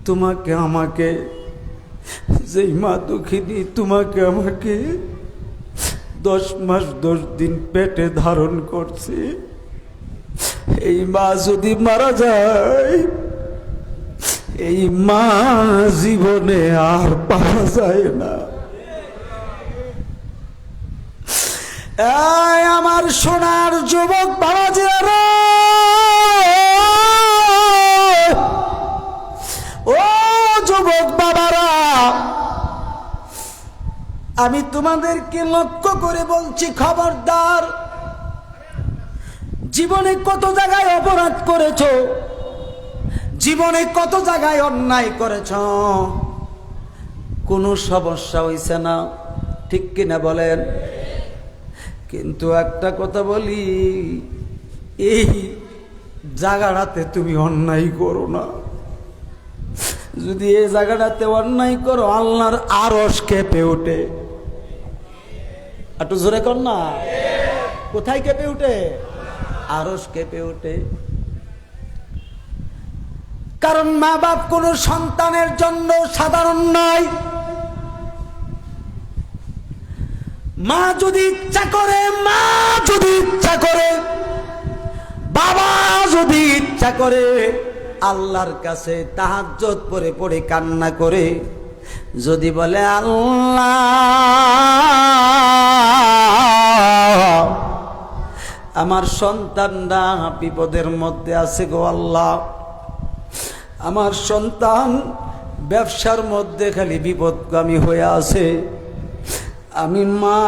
তোমাকে আমাকে, যেই মা দুঃখিনী তোমাকে আমাকে 10 মাস 10 দিন পেটে ধারণ করছে, এই মা যদি মারা যায়, এই মা জীবনে আর পাওয়া যায় না। আমার সোনার যুবক বাবাজিরা, ও যুবক বাবারা, আমি তোমাদেরকে লক্ষ্য করে বলছি, খবরদার। জীবনে কত জায়গায় অপরাধ করেছো, জীবনে কত জায়গায় অন্যায় করেছ, কোনো সমস্যা হইছে না, ঠিক কিনা বলেন? কিন্তু একটা কথা বলি, এই জায়গাটাতে তুমি অন্যায় করো না। যদি এই জায়গাটাতে অন্যায় করো, আল্লাহর আরশ কেঁপে ওঠে। একটু জোরে কর না। কোথায় কেঁপে ওঠে? আরশ কেঁপে ওঠে। কারণ মা বাপ কোনো সন্তানের জন্য সাধারণ নয়। মা যদি ইচ্ছা করে, মা যদি ইচ্ছা করে, বাবা যদি ইচ্ছা করে, আল্লাহর কাছে তাহাজ্জুদ পড়ে পড়ে কান্না করে যদি বলে, আল্লাহ আমার সন্তানরা বিপদের মধ্যে আছে গো আল্লাহ, আমার সন্তান ব্যবসার মধ্যে খালি বিপদগামী হয়ে আছে, আমি মা,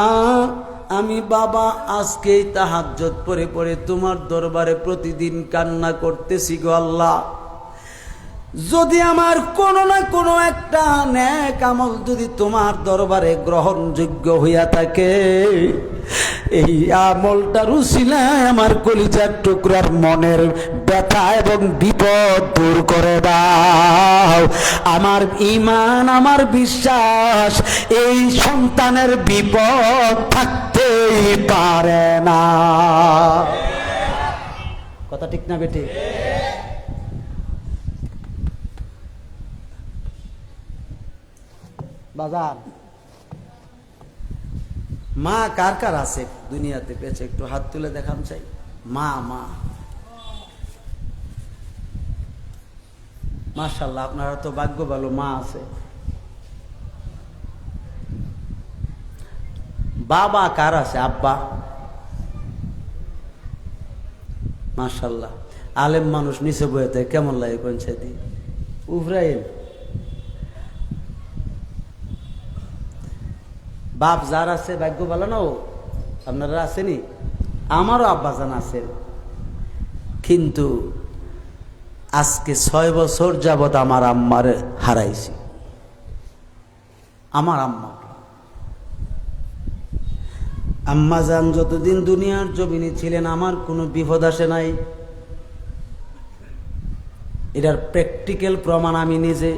আমি বাবা আজকেই তাহাজ্জুদ পড়ে পড়ে তোমার দরবারে প্রতিদিন কান্না করতেছি গো আল্লাহ। যদি আমার কোনো না কোনো একটা নেক আমল যদি তোমার দরবারে গ্রহণযোগ্য হইয়া থাকে, এই আমলটার উসিলায় আমার কলিজার টুকরার মনের ব্যথা এবং বিপদ দূর করে দাও। আমার ঈমান, আমার বিশ্বাস, এই সন্তানের বিপদ থাকতেই পারে না। কথা ঠিক না বেটি? বাজার মা কার কার আছে দুনিয়াতে বেঁচে? একটু হাত তুলে দেখান চাই। মা, মা, মাশাআল্লাহ, আপনারা তো ভাগ্য ভালো, মা আছে। বাবা কার আছে? আব্বা? মাশাআল্লাহ, আলেম মানুষ নিচে বইতে কেমন লাগে পঞ্চায়েতি? উফরাইল বাপ যার আছে ভাগ্য ভালো না? আপনারা আসেনি? আমারও আব্বাজান আছেন, কিন্তু আজকে 6 বছর যাবৎ আমার আম্মার হারাইছি। আমার আম্মাজান যতদিন দুনিয়ার জমিনে ছিলেন আমার কোনো বিপদ আসে নাই। এটার প্র্যাকটিক্যাল প্রমাণ আমি নিজে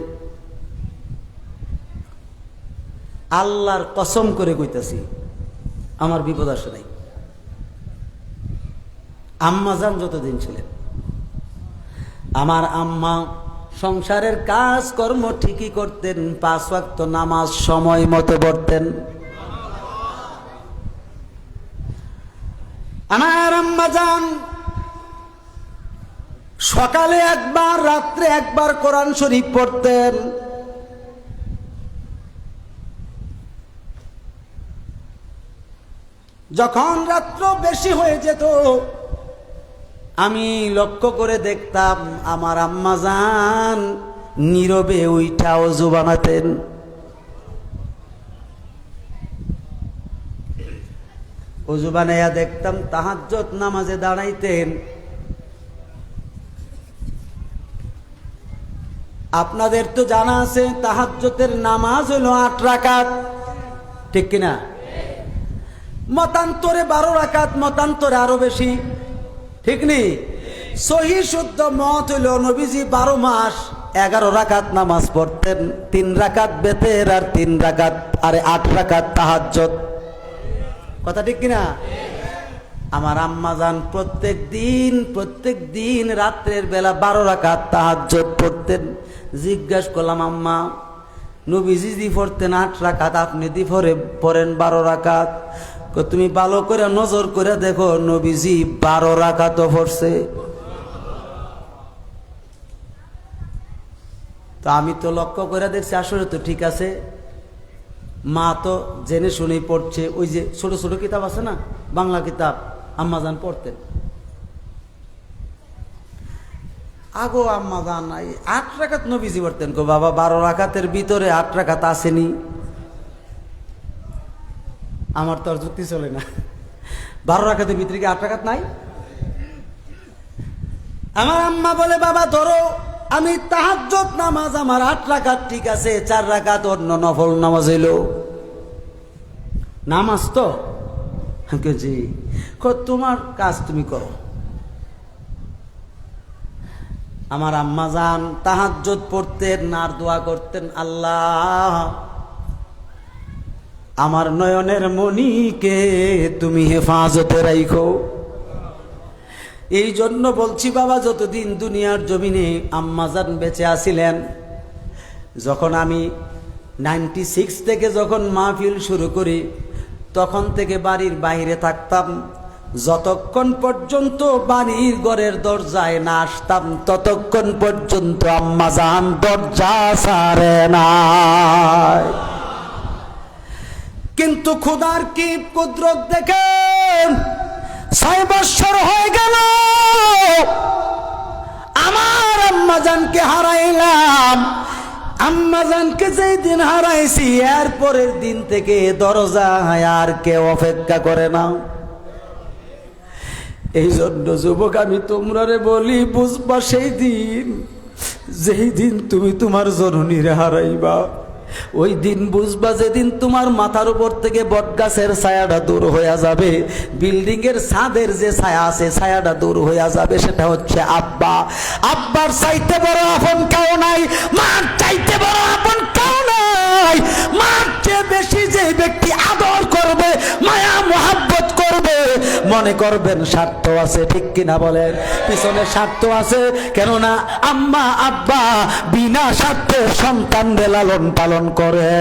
আল্লাহর কসম করে কইতাছি, আমার বিপদ আসে নাই আম্মাজান যতদিন ছিলেন। আমার আম্মা সংসারের কাজ কর্ম ঠিকই করতেন, 5 ওয়াক্ত নামাজ সময় মতো পড়তেন। আমার আম্মা জান সকালে একবার রাত্রে একবার কোরআন শরীফ পড়তেন। যখন রাত্র বেশি হয়ে যেত আমি লক্ষ্য করে দেখতাম আমার আম্মা জান নীরবে উইঠা ওযু বানাতেন। ওযু বানাইয়া দেখতাম তাহাজ্জুদ নামাজে দাঁড়াইতেন। আপনাদের তো জানা আছে তাহাজ্জুদের নামাজ হলো 8 রাকাত, ঠিক কিনা? মতান্তরে 12 রাকাত, মতান্তরে আরো বেশি, ঠিক নেই? সহি শুদ্ধ মত হলো নবীজি 12 মাস 11 রাকাত নামাজ পড়তেন, 3 রাকাত বেতের আর 3 রাকাত আর 8 রাকাত তাহাজ্জুদ। কথা ঠিক কিনা? আমার আম্মা জান প্রত্যেক দিন রাত্রের বেলা 12 রাকাত তাহাজ্জুদ পড়তেন। জিজ্ঞাসা করলাম আম্মা নবীজি দি পড়তেন 8 রাকাত, আপনি দি পড়েন 12 রাকাত। তুমি ভালো করে নজর করে দেখো নবীজি 12 রাকাতও পড়ছে। তো আমি তো লক্ষ্য করে দেখছি আসলে তো ঠিক আছে, মা তো জেনে শুনেই পড়ছে। ওই যে ছোট ছোট কিতাব আছে না, বাংলা কিতাব, আম্মাজান পড়তেন। আগো আম্মাজান 8 রাকাত নবীজি পড়তেন। গো বাবা 12 রাকাতের ভিতরে 8 রাকাত আসেনি। আমার তো আর যুক্তি চলে না, 12 রাকাতের ভিতরে কি 8 রাকাত নাই? আমার আম্মা বলে বাবা ধরো আমি তাহাজ্জুদ নামাজ আমার 8 রাকাত ঠিক আছে, 4 রাকাত অন্য নফল নামাজ হইলো নামাজ তো। জি তোমার কাজ তুমি করো। আমার আম্মা জান তাহাজ্জুদ পড়তেন আর দোয়া করতেন, আল্লাহ আমার নয়নের মণিকে তুমি হেফাজতে রাখো। এই জন্য বলছি বাবা যতদিন দুনিয়ার জমিনে আম্মাজান বেঁচে আছিলেন, যখন আমি 96 থেকে যখন মাহফিল শুরু করি তখন থেকে বাড়ির বাইরে থাকতাম। যতক্ষণ পর্যন্ত বাড়ির ঘরের দরজায় না আসতাম ততক্ষণ পর্যন্ত আম্মাজান দরজা ছাড়ে নাই। কিন্তু খোদার কি কুদরত দেখেন, 6 বছর হয়ে গেল আমার আম্মাজানকে হারাইলাম। আম্মাজানকে যেই দিন হারাইছি এর পরের দিন থেকে দরজায় আর কেউ অপেক্ষা করে না। এই জন্য যুবক আমি তোমরারে বলি বুঝবা সেই দিন, যেই দিন তুমি তোমার জননীরে হারাইবা ওই দিন বুঝবা যেদিন তোমার মাথার উপর থেকে বটগাছের ছায়াটা দূর হয়ে যাবে, বিল্ডিং এর ছাদের যে ছায়া আছে ছায়াটা দূর হয়ে যাবে। সেটা হচ্ছে আব্বা। আব্বার চাইতে বড় আপন কেউ নাই, মার চাইতে বড় আপন কেউ নাই। মার চেয়ে বেশি যে ব্যক্তি আদর করবে, মায়া মোহাব্বত করবে, মনে করবেন স্বার্থ আছে, ঠিক কিনা বলেন? পিছনে স্বার্থ আছে, কেননা আম্মা আব্বা বিনা স্বার্থে সন্তানদের লালন পালন করে।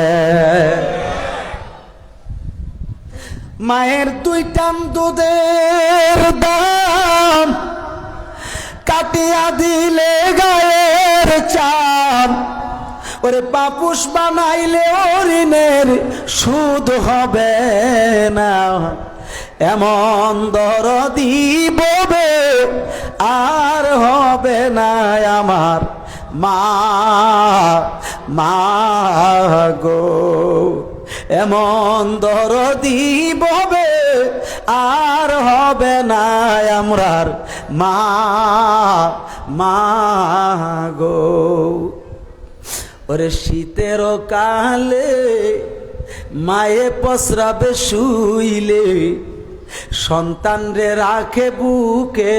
মায়ের 2 টান দুধের দাম কাটিয়া দিলে গায়ের চাম, ওরে পাপুষ বানাইলে ঋণের সুদ হবে না। এমন দরদি ববে আর হবে না আমার মা, মা গো। এমন দরদি ববে আর হবে না আমরার মা, মা গো। ওরে শীতের কালে মায়ে পসরাবে শুইলে, সন্তান রে রাখে বুকে,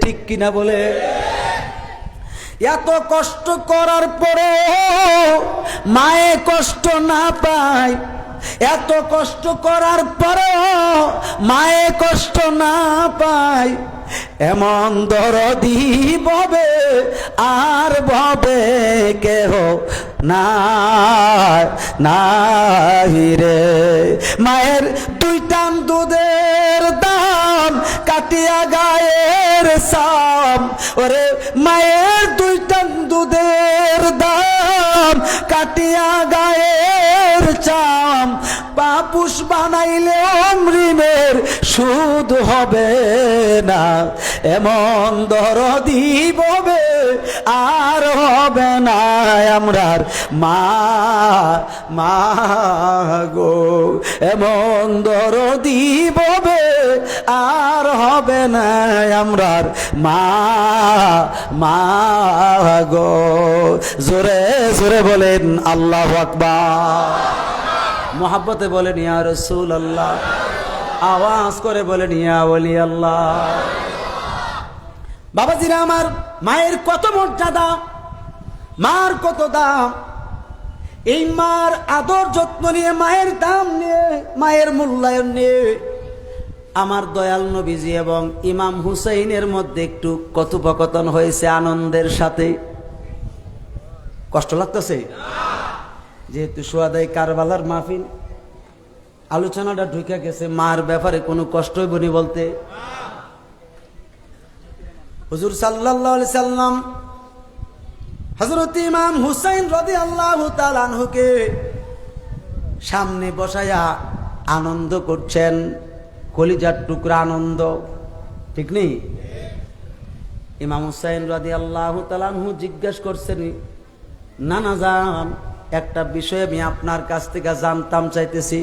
ঠিক কিনা বলে? এত কষ্ট করার পরে মায়ে কষ্ট না পায়, এত কষ্ট করার পরে মায়ে কষ্ট না পায়। এমন দরদি ভবে আর ভবে কেহ নাই রে। মায়ের দুই টান দুধের দাম কাটিয়া গায়ের সাম, ওরে মায়ের দুই টান দুধের দাম কাটিয়া গায়ের চাম, পাপুষ বানাইলে ঋণের সুদ হবে না। এমন দরদি ভবে আর হবে না আমরার মা গো। এমন দরদি ভবে আর হবে না আমরার মা গো। জোরে জোরে বলেন আল্লাহু আকবার। মোহাব্বতে বলেন ইয়া রাসূলুল্লাহ, আওয়াজ করে বলেন ইয়া ওলি আল্লাহ। বাবাজিরা আমার, মায়ের কত মর্যাদা, মার কত দাম। এই মার আদর যত্ন নিয়ে, মায়ের দাম নিয়ে, মায়ের মূল্যায়ন নিয়ে আমার দয়াল নবীজি এবং ইমাম হুসাইনের মধ্যে একটু কথোপকথন হয়েছে আনন্দের সাথে। কষ্ট লাগতেছে? যেহেতু সুহাদায়ে কারবালার মাহফিল, আলোচনাটা ঢুকে গেছে, মার ব্যাপারে কোনো কষ্ট হইবনি বলতে। হুজুর সাল্লাল্লাহু আলাইহি সাল্লাম হযরত ইমাম হুসাইন রাদিয়াল্লাহু তাআলা আনহুকে সামনে বসায়া আনন্দ করছেন, কলিজার টুকরা আনন্দ, ঠিক নেই? ইমাম হুসাইন রাদিয়াল্লাহু তাআলা আনহু জিজ্ঞেস করছেন, নানা জান, একটা বিষয় আমি আপনার কাছ থেকে জানতাম চাইতেছি।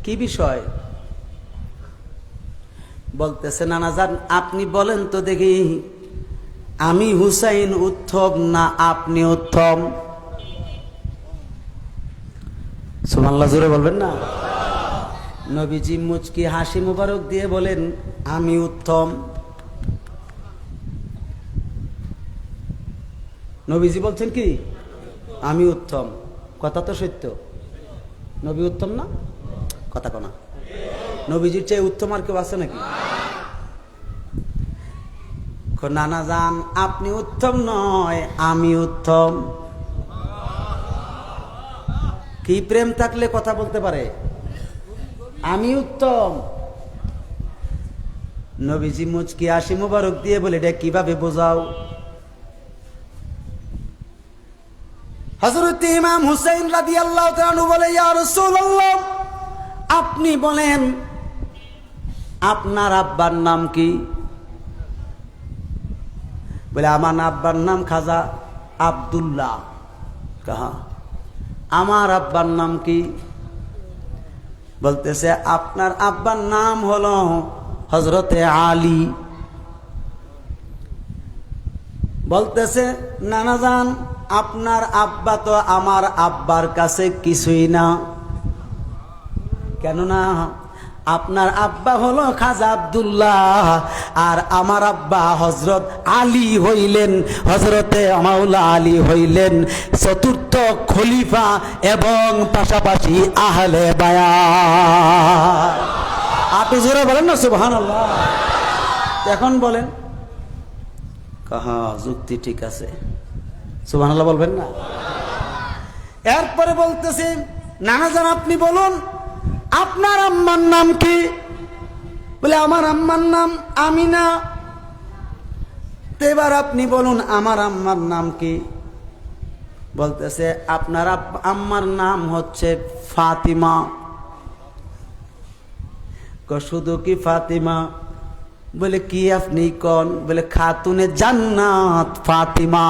কি বিষয়? বলতেছে, নানা জান আপনি বলেন তো দেখি, আমি হুসাইন উত্তম না আপনি উত্তম? সুবহানাল্লাহ, জোরে বলবেন না? নবীজি মুচকি হাসি মুবারক দিয়ে বলেন, আমি উত্তম। নবীজি বলছেন কি? আমি উত্তম। কথা তো সত্য। নবী উত্তম না? কথা কনা। নবীজির চেয়ে উত্তম আর কেউ আছে নাকি? নানা জান আপনি উত্তম নয়, আমি উত্তম। কি প্রেম থাকলে কথা বলতে পারে? আমি উত্তম। নবীজি মুচকি হাসি মুবারক দিয়ে বলে, এটা কিভাবে বোঝাও? হযরত ইমাম হুসাইন রাদিয়াল্লাহু তাআলা আনহু বলে, ইয়া রাসূলুল্লাহ আপনি বলেন আপনার আব্বার নাম কি? বলে, আমার আব্বার নাম খাজা আব্দুল্লাহ। কাহা? আমার আব্বার নাম কি? বলতেছে, আপনার আব্বার নাম হলো হযরতে আলী। বলতেছে, নানা জান আপনার আব্বা তো আমার আব্বার কাছে কিছুই না। কেননা আপনার আব্বা হলো খাজা আব্দুল্লাহ, আর আমার আব্বা হযরত আলী হইলেন, হযরতে মাওলা আলী হইলেন চতুর্থ খলিফা এবং পাশাপাশি আহলে বায়াত। আপনি জোরে বলেন না সুবহানাল্লাহ। এখন বলেন, কাহা যুক্তি ঠিক আছে, সুবহানাল্লাহ বলবেন না? এরপরে বলতেছে, নানা জান আপনি বলুন আপনার আম্মার নাম কি? বলে, আমার আম্মার নাম আমিনা। তো এবার আপনি বলুন আমার আম্মার নাম কি? বলতেছে, আপনার আম্মার নাম হচ্ছে ফাতিমা। শুধু কি ফাতিমা? বলে, কি আপনি কোন? বলে, খাতুনে জান্নাত ফাতিমা।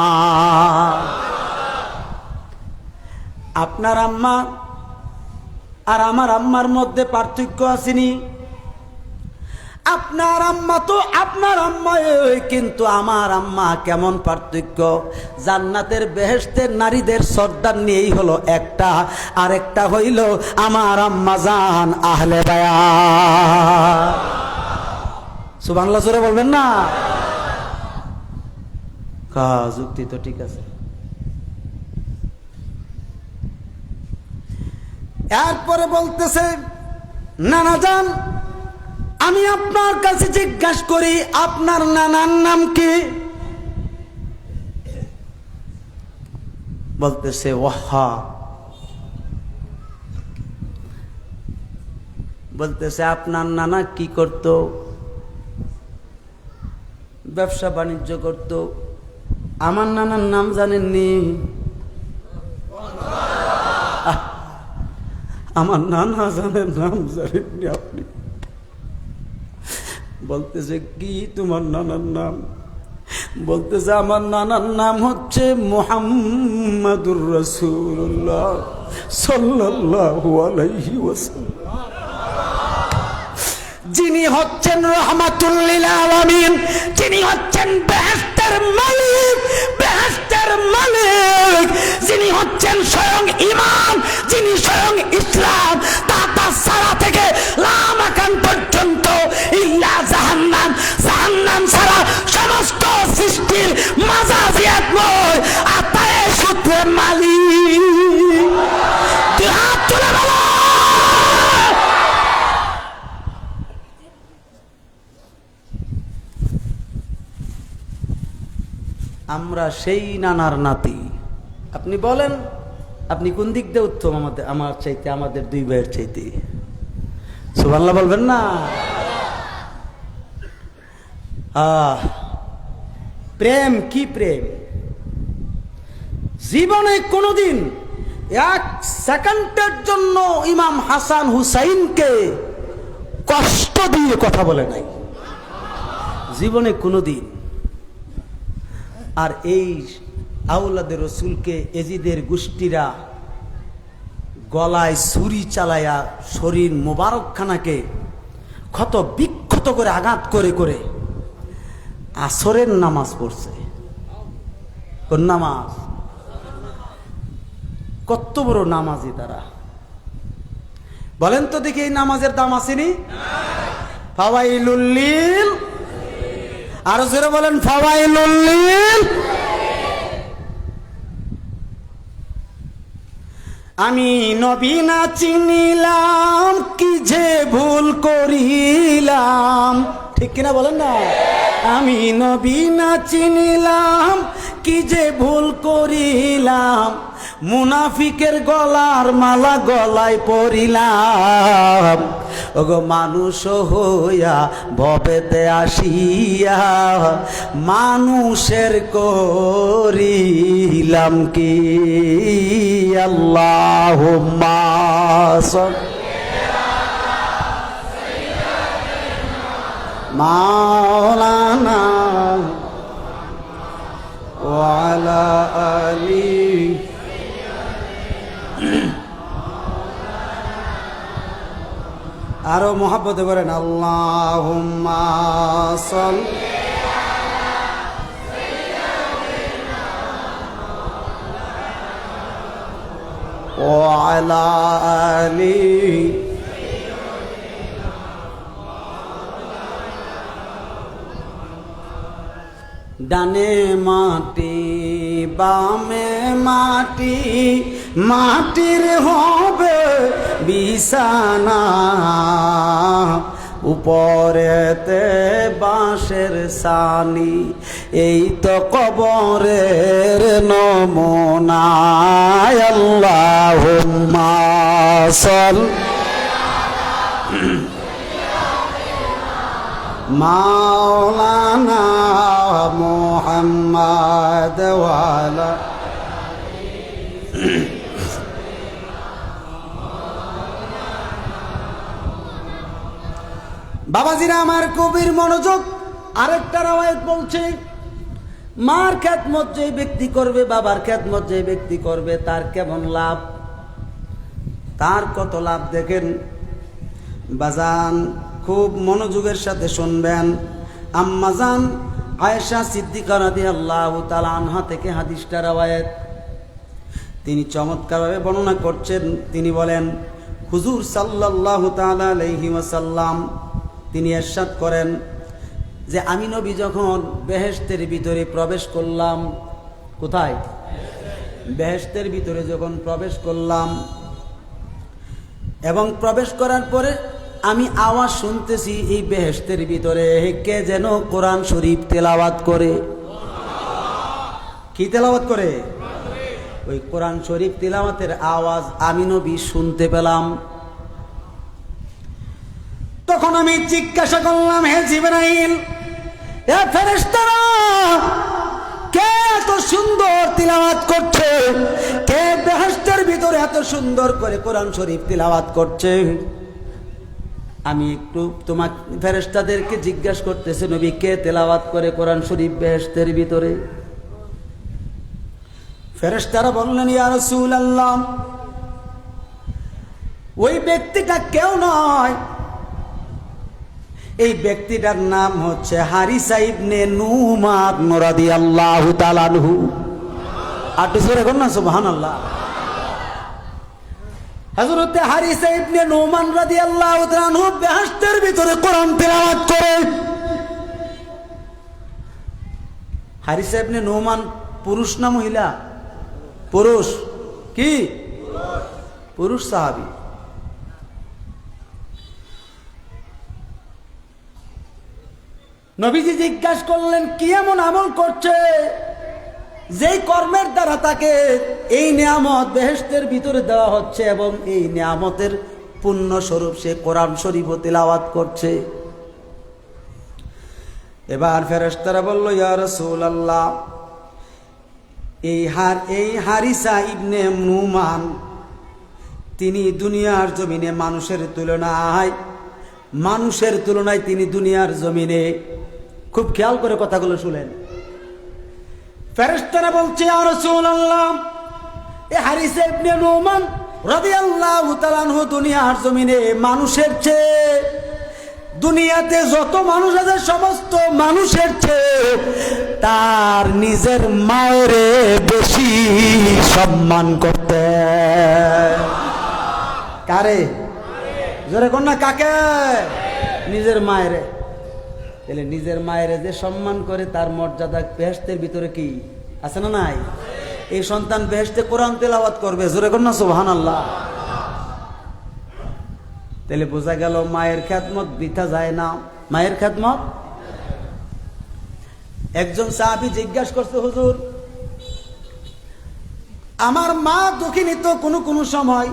আপনার আম্মা আর আমার আম্মার মধ্যে পার্থক্য আসেনি। আপনার আম্মা তো আপনার আম্মা, কিন্তু আমার আম্মা কেমন পার্থক্য? জান্নাতের বেহেশতের নারীদের সর্দার নিয়েই হলো একটা, আর একটা হইল আমার আম্মা জান আহলে বায়াত। সুবহানাল্লাহ জোরে বলবেন না? যুক্তি তো ঠিক আছে। এরপরে বলতেছে, নানা জান আমি আপনার কাছে জিজ্ঞাসা করি, আপনার নানার নাম কি? বলতেছে ওয়াহাব। বলতেছে আপনার নানা কি করত? ব্যবসা বাণিজ্য করত। আমার নানার নাম জানেননি? আমার নানা জানেন, নাম জানেননি আপনি? বলতেছে কি তোমার নানার নাম? বলতেছে আমার নানার নাম হচ্ছে মুহাম্মাদুর রাসূলুল্লাহ সাল্লাল্লাহু আলাইহি ওয়াসাল্লাম, যিনি হচ্ছেন রাহমাতুল লিল আলামিন, যিনি হচ্ছেন বেহেশতের মালিক, বেহেশতের মালিক, যিনি হচ্ছেন স্বয়ং ঈমান, যিনি স্বয়ং ইসলাম, তাতা সারা থেকে লা মাকান পর্যন্ত ইল্লা জাহান্নাম, জাহান্নাম ছাড়া সমস্ত সৃষ্টির মাজাজিয়াতময় আত্মার সূত্রের মালিক। দুই হাত তুলে বলো। আমরা সেই নানার নাতি। আপনি বলেন, আপনি কোন দিক দিয়ে উত্তম আমার চাইতে, আমাদের দুই ভাইয়ের চাইতে? সুবহানাল্লাহ বলবেন না? প্রেম কি প্রেম! জীবনে কোনোদিন এক সেকেন্ডের জন্য ইমাম হাসান হুসাইনকে কষ্ট দিয়ে কথা বলে নাই, জীবনে কোনোদিন। আর এই আওলাদের রসুলকে এজিদের গোষ্ঠীরা গলায় ছুরি চালায়া শরীর মোবারকখানাকে ক্ষত বিক্ষত করে আঘাত করে করে আসরের নামাজ পড়ছে। কোন নামাজ? কত বড় নামাজি তারা! বলেন তো দেখি, এই নামাজের দাম আসেনি? ফাওয়াইলুল লিল, আরো জোরে বলেন, ফাওয়াইলুল লিল। আমি নবী না চিনিলাম, কি যে ভুল করিলাম। ঠিক কিনা বলেন না? আমি নবী না চিনিলাম, কি যে ভুল করিলাম, মুনাফিকের গলার মালা গলায় পরিলাম। ওগো মানুষ হইয়া ভবেতে আসিয়া মানুষের করিলাম কি? আল্লাহুম্মা মাওলানা ওয়া আলা আলি। আরো মহব্বতে বলেন, আল্লাহুম্মা সাল্লি ওয়া আলা আলি। ডানে মাটি বামে মাটি, মাটির হবে বিছানা, উপরেতে বাঁশের ছানি, এই তো কবরের নমুনা। আল্লাহুম্মা সাল্লি মাওলানা মুহাম্মদ ওয়া আলা। বাবাজিরা আমার, কবির মনোযোগ। আরেকটা রাওয়ায়াত বলছে, মার খেদমত যে ব্যক্তি করবে, বাবার খেদমত যে ব্যক্তি করবে, তার কেমন লাভ, তার কত লাভ দেখেন। বাজান খুব মনোযোগের সাথে শুনবেন। আম্মাজান আয়েশা সিদ্দিকা রাদিয়াল্লাহু তাআলা আনহা থেকে হাদিসটা রাওয়ায়াত। তিনি চমৎকারভাবে বর্ণনা করছেন। তিনি বলেন, হুজুর সাল্লাল্লাহু তাআলা আলাইহি ওয়াসাল্লাম তিনি ইরশাদ করেন যে, আমি নবী যখন বেহেশতের ভিতরে প্রবেশ করলাম, কোথায়? বেহেশতের ভিতরে যখন প্রবেশ করলাম, এবং প্রবেশ করার পরে আমি আওয়াজ শুনতেছি এই বেহেশতের ভিতরে কে যেন কোরআন শরীফ তেলাওয়াত করে। কি তেলাওয়াত করে? ওই কোরআন শরীফ তেলাওয়াতের আওয়াজ আমি নবী শুনতে পেলাম। তখন আমি জিজ্ঞাসা করলাম, হে জিবরাইল, এ ফেরেশতারা, কে এত সুন্দর তিলাওয়াত করছে? কে বেহেশতের ভিতরে এত সুন্দর করে কোরআন শরীফ তিলাওয়াত করছে? আমি একটু তোমার ফেরেশতাদেরকে জিজ্ঞাসা করতেছি, নবী, কে তেলাওয়াত করে কোরআন শরীফ বেহেশতের ভিতরে? ফেরেশতারা বললেন, ইয়া রাসূলুল্লাহ, ওই ব্যক্তিটা কেউ নয়, এই ব্যক্তিটার নাম হচ্ছে হারিসা ইবনে নুমান রাদিয়াল্লাহু তাআলা আনহু। আর জোরে বলুন না সুবহানাল্লাহ। হযরত হারিসা ইবনে নুমান রাদিয়াল্লাহু তাআলা আনহু বেহেশতের ভিতরে কোরআন তেলাওয়াত করে। হারিসা ইবনে নুমান পুরুষ না মহিলা? পুরুষ। কি পুরুষ সাহাবী। নবীজি জিজ্ঞাসা করলেন, কি এমন আমল করছে যেই কর্মের দ্বারা তাকে এই নিয়ামত বেহেশতের ভিতরে দেওয়া হচ্ছে এবং এই নিয়ামতের পূর্ণ স্বরূপ সে কোরআন শরীফ তিলাওয়াত করছে? এবার ফেরেশতারা বলল, ইয়া রাসূলুল্লাহ, এই হারিসা ইবনে নুমান তিনি দুনিয়ার জমিনে মানুষের তুলনায় তিনি দুনিয়ার জমিনে, খুব খেয়াল করে কথাগুলো শুনেন, ফেরেশতারা বলছে, ইয়া রাসূলুল্লাহ, এই হারিসা ইবনে নুমান রাদিয়াল্লাহু তাআলা আনহু দুনিয়ার জমিনে মানুষের চেয়ে, দুনিয়াতে যত মানুষ আছে সমস্ত মানুষের চেয়ে তার নিজের মায়ের বেশি সম্মান করতে। কারে? জোরে কোন না, কাকে? নিজের মায়ের। তাহলে নিজের মায়ের যে সম্মান করে তার মর্যাদা বেহেশতের ভিতরে কি আছে না নাই? এই সন্তান বেহেশতে কোরআন তেলাওয়াত করবে। জোরে কোন না সুবহানাল্লাহ। তাহলে বোঝা গেল মায়ের খেদমত বৃথা যায় না। মায়ের খেদমত। একজন সাহাবী জিজ্ঞাসা করছে, হুজুর, আমার মা দুঃখিনী তো কোনো সময়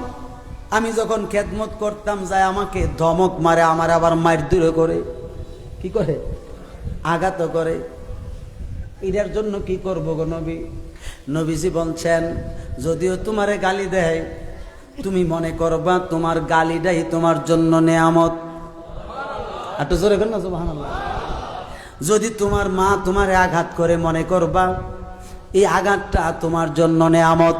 আমি যখন খেদমত করতাম যায় আমাকে ধমক মারে, আমার আবার মার দূরে করে, কি করে? আঘাত করে। এটার জন্য কি করব গো নবী? নবীজি বলছেন, যদিও তোমারে গালি দেয়, তুমি মনে করবা তোমার গালিটাই তোমার জন্য নেয়ামত। একটু জোরে কর না সুবহানাল্লাহ। যদি তোমার মা তোমারে আঘাত করে, মনে করবা এই আঘাতটা তোমার জন্য নেয়ামত।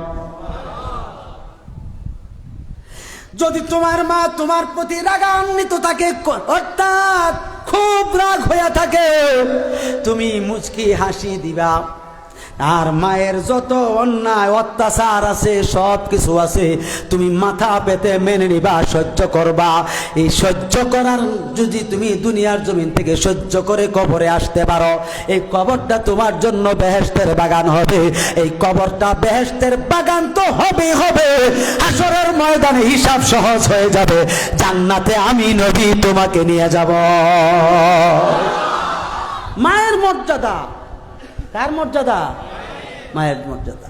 যদি তোমার মা তোমার প্রতি রাগান্বিত থাকে, অর্থাৎ খুব রাগ হয়ে থাকে, তুমি মুচকি হাসি দিবা। আর মায়ের যত অন্যায় অত্যাচার আছে, সব কিছু আছে, তুমি মাথা পেতে মেনে নিবা, সহ্য করবা। এই সহ্য করার যদি তুমি দুনিয়ার জমিন থেকে সহ্য করে কবরে আসতে পারো, এই কবরটা তোমার জন্য বেহেশতের বাগান হবে। এই কবরটা বেহেশতের বাগান তো হবে। হাসরের ময়দানে হিসাব সহজ হয়ে যাবে, জান্নাতে আমি নবী তোমাকে নিয়ে যাব। মায়ের মর্যাদা। কার মর্যাদা? মায়ের মর্যাদা।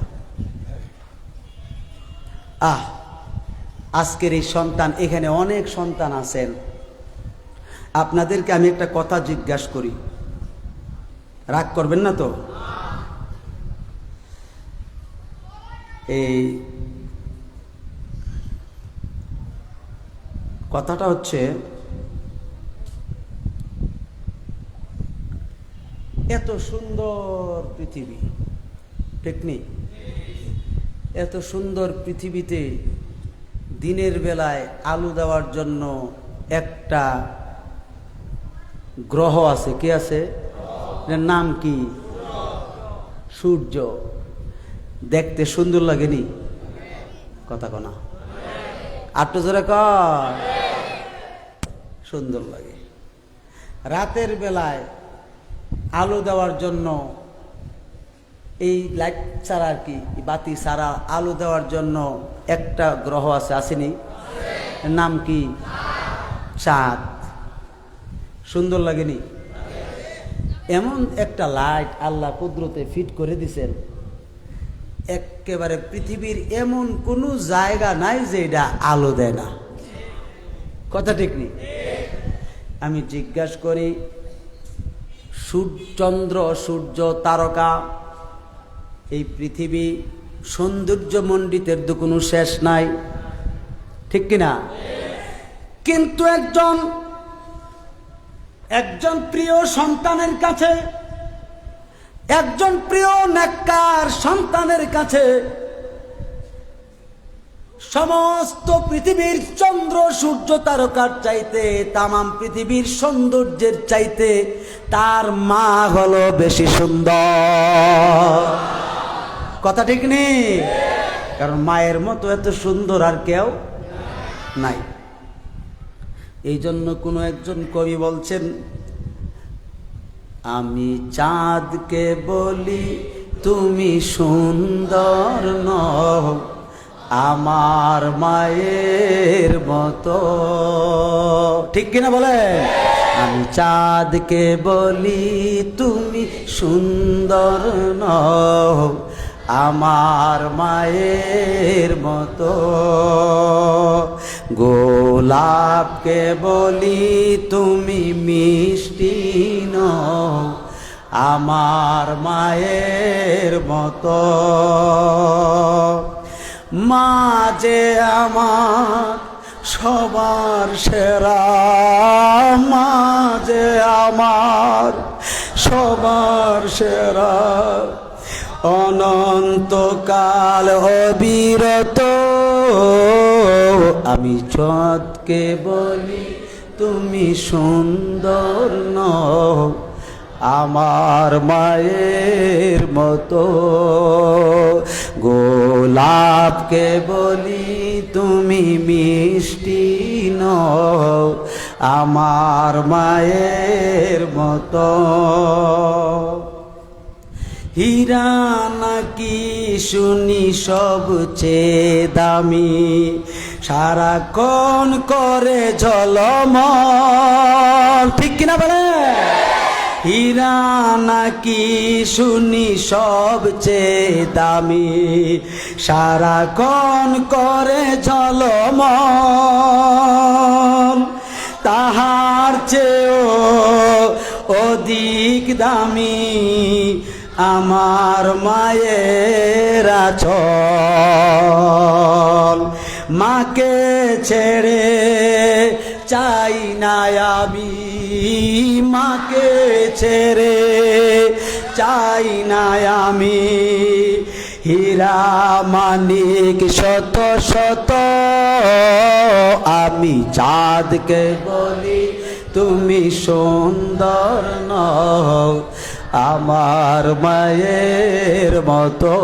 আজকের এই সন্তান, এখানে অনেক সন্তান আছেন, আপনাদেরকে আমি একটা কথা জিজ্ঞাসা করি, রাগ করবেন না তো? এই কথাটা হচ্ছে, এত সুন্দর পৃথিবী, ঠিক নেই? এত সুন্দর পৃথিবীতে দিনের বেলায় আলো দেওয়ার জন্য একটা গ্রহ আছে। কি আছে? এর নাম কি? সূর্য। দেখতে সুন্দর লাগেনি? কথা কনা আটটু জোরে কর। সুন্দর লাগে। রাতের বেলায় আলো দেওয়ার জন্য এই লাইট ছাড়া আর কি, বাতি ছাড়া আলো দেওয়ার জন্য একটা গ্রহ আছে, আসেনি? নাম কি? চাঁদ সুন্দর লাগেনি? এমন একটা লাইট আল্লাহ কুদরতে ফিট করে দিছেন, একেবারে পৃথিবীর এমন কোনো জায়গা নাই যে এটা আলো দেয় না। কথা ঠিক নেই? আমি জিজ্ঞাসা করি, চন্দ্র সূর্য তারকা এই পৃথিবী সৌন্দর্য মণ্ডিতের তো কোনো শেষ নাই, ঠিক কিনা? কিন্তু একজন প্রিয় সন্তানের কাছে, একজন প্রিয় নেককার সন্তানের কাছে সমস্ত পৃথিবীর চন্দ্র সূর্য তারকার চাইতে, তামাম পৃথিবীর সৌন্দর্যের চাইতে তার মা হলো বেশি সুন্দর। কথা ঠিক নেই? কারণ মায়ের মতো এত সুন্দর আর কেউ নাই। এই জন্য কোনো একজন কবি বলছেন, আমি চাঁদকে বলি তুমি সুন্দর নও, আমার মায়ের মতো। ঠিক কিনা বলে? আমি চাঁদকে বলি তুমি সুন্দর নও, আমার মায়ের মতো। গোলাপকে বলি তুমি মিষ্টি নও, আমার মায়ের মতো। মা যে আমার সবার সেরা, মা যে আমার সবার সেরা, অনন্তকাল অবিরত। আমি চাঁদকে বলি তুমি সুন্দর নও, আমার মায়ের মতো। গোলাপকে বলি তুমি মিষ্টি নও, আমার মায়ের মতো। হীরা নাকি শুনি সবচেয়ে দামি, সারাক্ষণ করে ঝলমল। ঠিক কিনা বলে? হীরা নাকি শুনি সবচেয়ে দামি, সারাক্ষণ করে ঝলমল। তাহার চেয়েও অধিক দামি আমার মায়ের আঁচল। মাকে ছেড়ে চাই না আমি, মাকে ছেড়ে চাই না আমি। হীরা মানিক শত শত, আমি চাঁদকে বলি তুমি সুন্দর নও, আমার মায়ের মতো।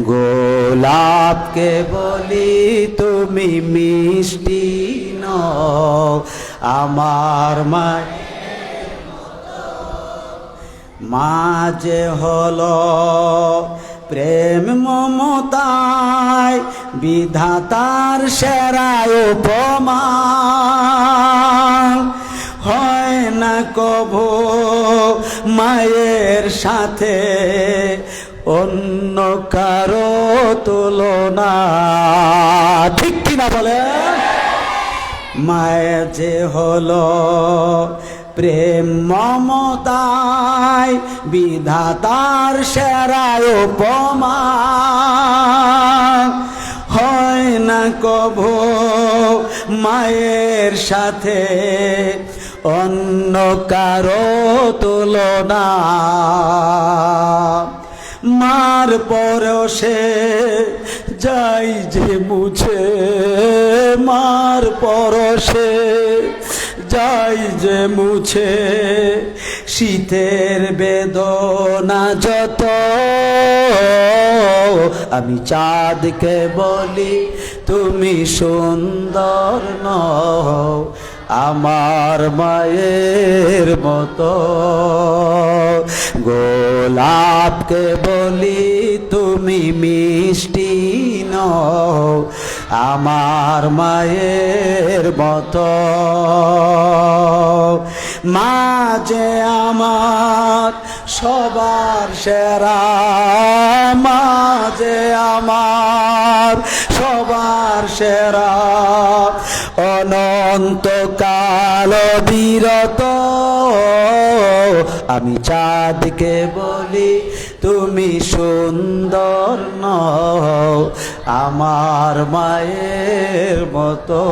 গোলাপকে বলি তুমি মিষ্টি নও, আমার মায়ের মতো। মা যে হলো প্রেম মমতায় বিধাতার সেরা উপমা, হয় না কভু মায়ের সাথে অন্য কারো তুলনা। ঠিক কিনা বলে? মায়ের যে হলো প্রেম মমতায় বিধাতার সেরা উপমা, হয় না কভু মায়ের সাথে অন্য কারো তুলনা। মার পরশে যাই যে মুছে, মার পরশে যাই যে মুছে, শীতের বেদনা যত। আমি চাঁদকে বলি তুমি সুন্দর নও, আমার মায়ের মতো। গোলাপকে বলি তুমি মিষ্টি নও, আমার মায়ের মতো। মা যে আমার সবার সেরা, মা যে আমার সবার সেরা, অনন্তকাল বিরত আমি চাঁদকে বলি তুমি সুন্দর নও আমার মায়ের মতো।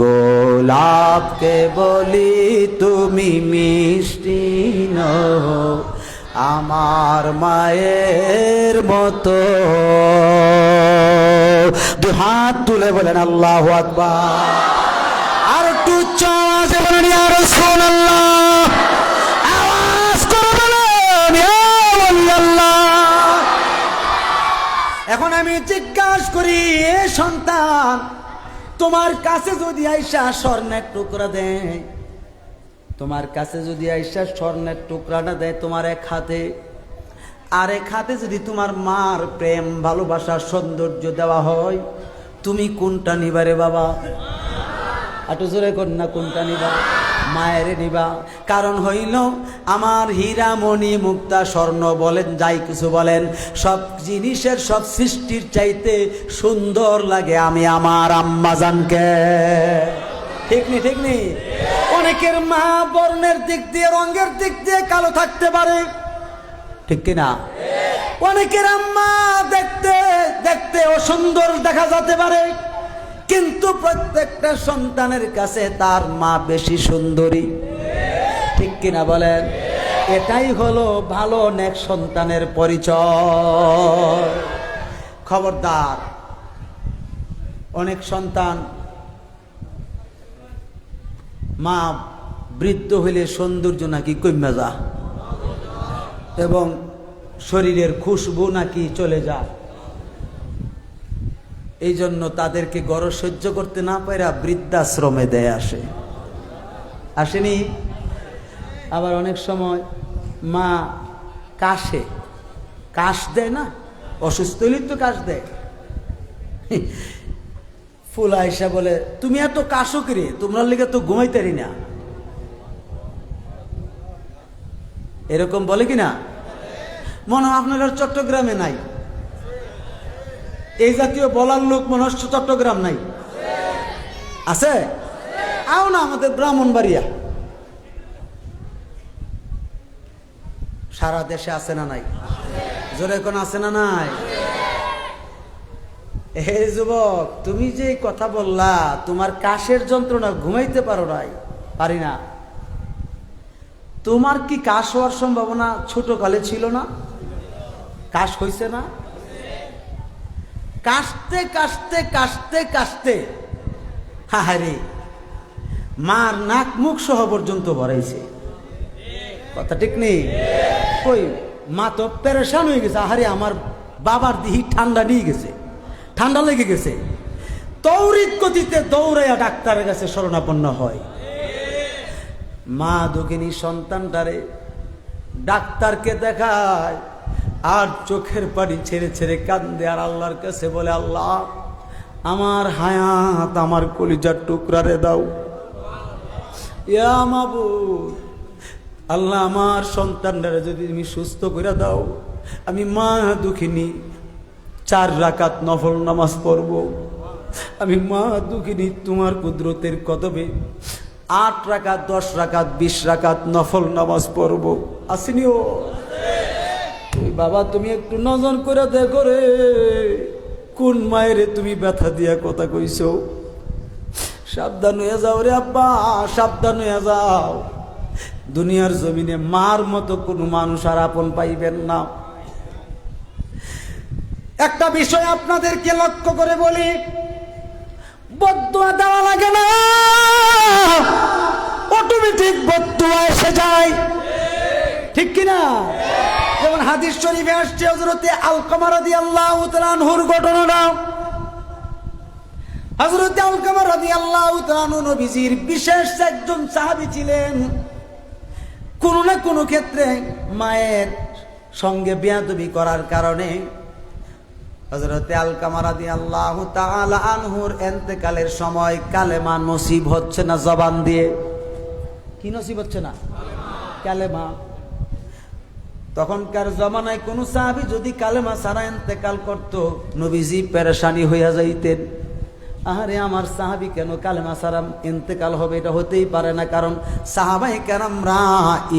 গোলাপকে বলি তুমি মিষ্টি নও আমার মায়ের মতো। দু হাত তুলে বলেন আল্লাহু আকবার। আর একটু উচ্চ আওয়াজে বলেন ইয়া রাসূলুল্লাহ। আওয়াজ করে বলেন ইয়া ওয়ালিয়াল্লাহ। এখন আমি জিজ্ঞাসা করি, এ সন্তান, তোমার কাছে যদি আইসা স্বর্ণের টুকরা দেয়, তোমার কাছে যদি আইসা স্বর্ণের টুকরাটা দেয় তোমার এক হাতে, আর এক হাতে যদি তোমার মার প্রেম ভালোবাসা সৌন্দর্য দেওয়া হয়, তুমি কোনটা নিবা রে বাবা? একটু জোরে কর না, কোনটা নিবা? মায়ের নিবা। কারণ হইল আমার হীরা মণি মুক্তা স্বর্ণ বলেন যাই কিছু বলেন, সব জিনিসের সব সৃষ্টির চাইতে সুন্দর লাগে আমি আমার আম্মাজানকে। ঠিক নি? ঠিক নি? অনেকের মা বর্ণের দিক দিয়ে রঙের দিক দিয়ে কালো থাকতে পারে, ঠিক কিনা? অনেকের আম্মা দেখতে দেখতে অসুন্দর দেখা যেতে পারে, কিন্তু প্রত্যেকটা সন্তানের কাছে তার মা বেশি সুন্দরী, ঠিক কিনা বলেন? এটাই হলো ভালো নেক সন্তানের পরিচয়। খবরদার, অনেক সন্তান মা বৃদ্ধ হইলে সৌন্দর্য নাকি কমে যা, এবং শরীরের খুশবু নাকি চলে যায়। এই জন্য তাদেরকে গরজ সহ্য করতে না পারা বৃদ্ধাশ্রমে দেয় আসে, আসেনি? আবার অনেক সময় মা কাশে, কাশ দেয় না, অসুস্থ হলে তো কাশ দেয়। ফুলা আয়সা বলে তুমি এত কাশো কিরে, তোমরা লিগে তো ঘুমাইতারি না, এরকম বলে কিনা? মনে হয় আপনার চট্টগ্রামে নাই এই জাতীয় বলার লোক, মনে হচ্ছে চট্টগ্রাম নাই, আছে? আও না, আমাদের ব্রাহ্মণবাড়িয়া সারা দেশে আছে না নাই? জোরে কোন আছে না নাই? হে যুবক, তুমি যে কথা বললা তোমার কাশের যন্ত্রণা, ঘুমাইতে পারো নাই? পারি না। তোমার কি কাশ হওয়ার সম্ভাবনা ছোটকালে ছিল না? কাশ হইছে না? কাশতে কাশতে কাশতে কাশতে হাহারে মার নাক মুখ সহ পর্যন্ত ভরাইছে, কথা ঠিক নেই? ওই মা তো পেরেশান হয়ে গেছে, আহারে আমার বাবার দিহি ঠান্ডা নিয়ে গেছে, ঠান্ডা লেগে গেছে, তৌরিত গতিতে দৌড়াইয়া ডাক্তারের কাছে শরণাপন্ন হয়। মা দুঃখিনী সন্তানটারে ডাক্তারকে দেখায়, আর চোখের পানি ছেড়ে ছেড়ে কান্দে, আর আল্লাহর কাছে বলে, আল্লাহ আমার হায়াত, আমার কলিজার টুকরারে দাও, ইয়া মাবুদ, আল্লাহ আমার সন্তানটারে যদি তুমি সুস্থ করে দাও, আমি মা দুঃখিনী 4 রাকাত নফল নামাজ পড়ব, আমি মা দুঃখিনী তোমার কুদরতের কদমে 8 রাকাত 10 রাকাত 20 রাকাত নফল নামাজ পড়ব। আসিনিও বাবা, তুমি একটু নজর করে দেখো রে, কোন মায়ের তুমি ব্যথা দিয়া কথা কইছো। সাবধান হয়ে যাও রে আব্বা, সাবধান হয়ে যাও, দুনিয়ার জমিনে মার মতো কোন মানুষ আর আপন পাইবেন না। একটা বিষয় আপনাদেরকে লক্ষ্য করে বলি, বদদুয়া দেওয়া লাগে না, অটোমেটিক বদদুয়া এসে যায়, ঠিক কিনা? যেমন হাদিস শরীফে আসছে হযরতে আলকামা রাদিয়াল্লাহু তাআলা আনহুর ঘটনাটা। হযরতে আলকামা রাদিয়াল্লাহু তাআলা আনহু নবীজির বিশেষ একজন সাহাবী ছিলেন। কোনো না কোনো ক্ষেত্রে মায়ের সঙ্গে বেয়াদবি করার কারণে হযরতে আলকামা রাদিয়াল্লাহু তাআলা আনহুর ইন্তেকালের সময় কালেমা নসিব হচ্ছে না জবান দিয়ে। কি নসিব হচ্ছে না? কালেমা। তখনকার জমানায় কোন সাহাবী যদি কালেমা ছাড়া ইন্তেকাল করত, নবীজি পেরেশানি হইয়া যাইতেন। আরে আমার সাহাবী কেন কালেমা ছাড়া ইন্তেকাল হবে? এটা হতেই পারে না, কারণ সাহাবায়ে কেরামরা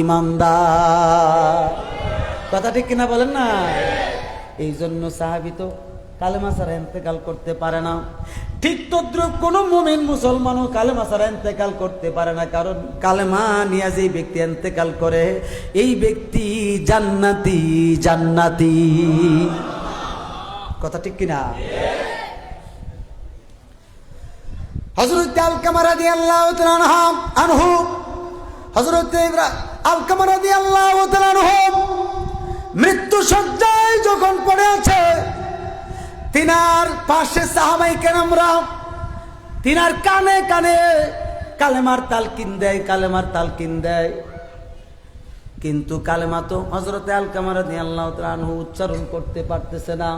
ঈমানদার। কথা ঠিক কিনা বলেন না? এই জন্য সাহাবী তো কালেমা ছাড়া ইন্তেকাল করতে পারে না। ঠিক তদ্রুপ কোন মুমিন মুসলমানও কালেমা ছাড়া ইন্তেকাল করতে পারে না, কারণ কালেমা নিয়ে যে ব্যক্তি ইন্তেকাল করে এই ব্যক্তি জান্নাতি জান্নাতি। কথা ঠিক কিনা? হযরত আলকামা রাদিয়াল্লাহু তাআলা আনহু, হযরত আলকামা রাদিয়াল্লাহু তাআলা আনহু মৃত্যু শয্যায় যখন পড়ে আছে, তিনার পাশে সাহাবায়ে কেরামরা তিনার কানে কানে কালেমার তালকিন দেয়, কালেমার তালকিন দেয়। কিন্তু কালেমা তো হযরত আলকামা রাদিয়াল্লাহু তাআলা আনহু উচ্চারণ করতে পারতেছে না।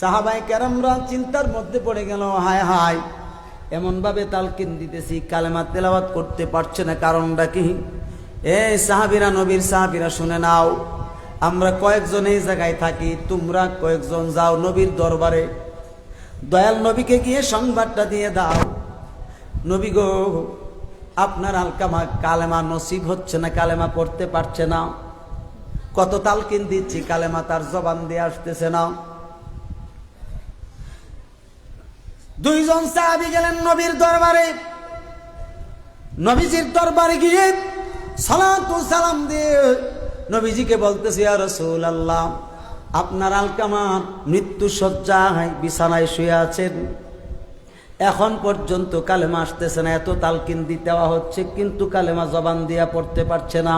সাহাবায়ে কেরামরা চিন্তার মধ্যে পড়ে গেল, হায় হায়, এমন ভাবে তালকিন দিতেছি কালেমা তেলাওয়াত করতে পারছে না, কারণটা কি? এই সাহাবীরা, নবীর সাহাবীরা শুনে নাও, আমরা কয়েকজন এই জায়গায় থাকি, তোমরা কয়েকজন যাও নবীর দরবারে, দয়াল নবীকে গিয়ে সংবাদটা দিয়ে দাও, নবী গো, আপনার আলকামা কালেমা নসিব হচ্ছে না, কালেমা পড়তে পারছে না, কত তালকিন দিচ্ছি কালেমা তার জবান দিয়ে আসতেছে না। দুইজন সাহাবী গেলেন নবীর দরবারে। নবীজির দরবারে গিয়ে সালাতু সালাম দিয়ে নবীজিকে বলতেছে, ইয়া রাসূলুল্লাহ, আপনার আলকামা মৃত্যু শয্যায় বিছানায় শুয়ে আছেন, এখন পর্যন্ত কালেমা আসতেছে না, এত তালকিন দিতে দেওয়া হচ্ছে কিন্তু কালেমা জবান দিয়া পড়তে পারছে না।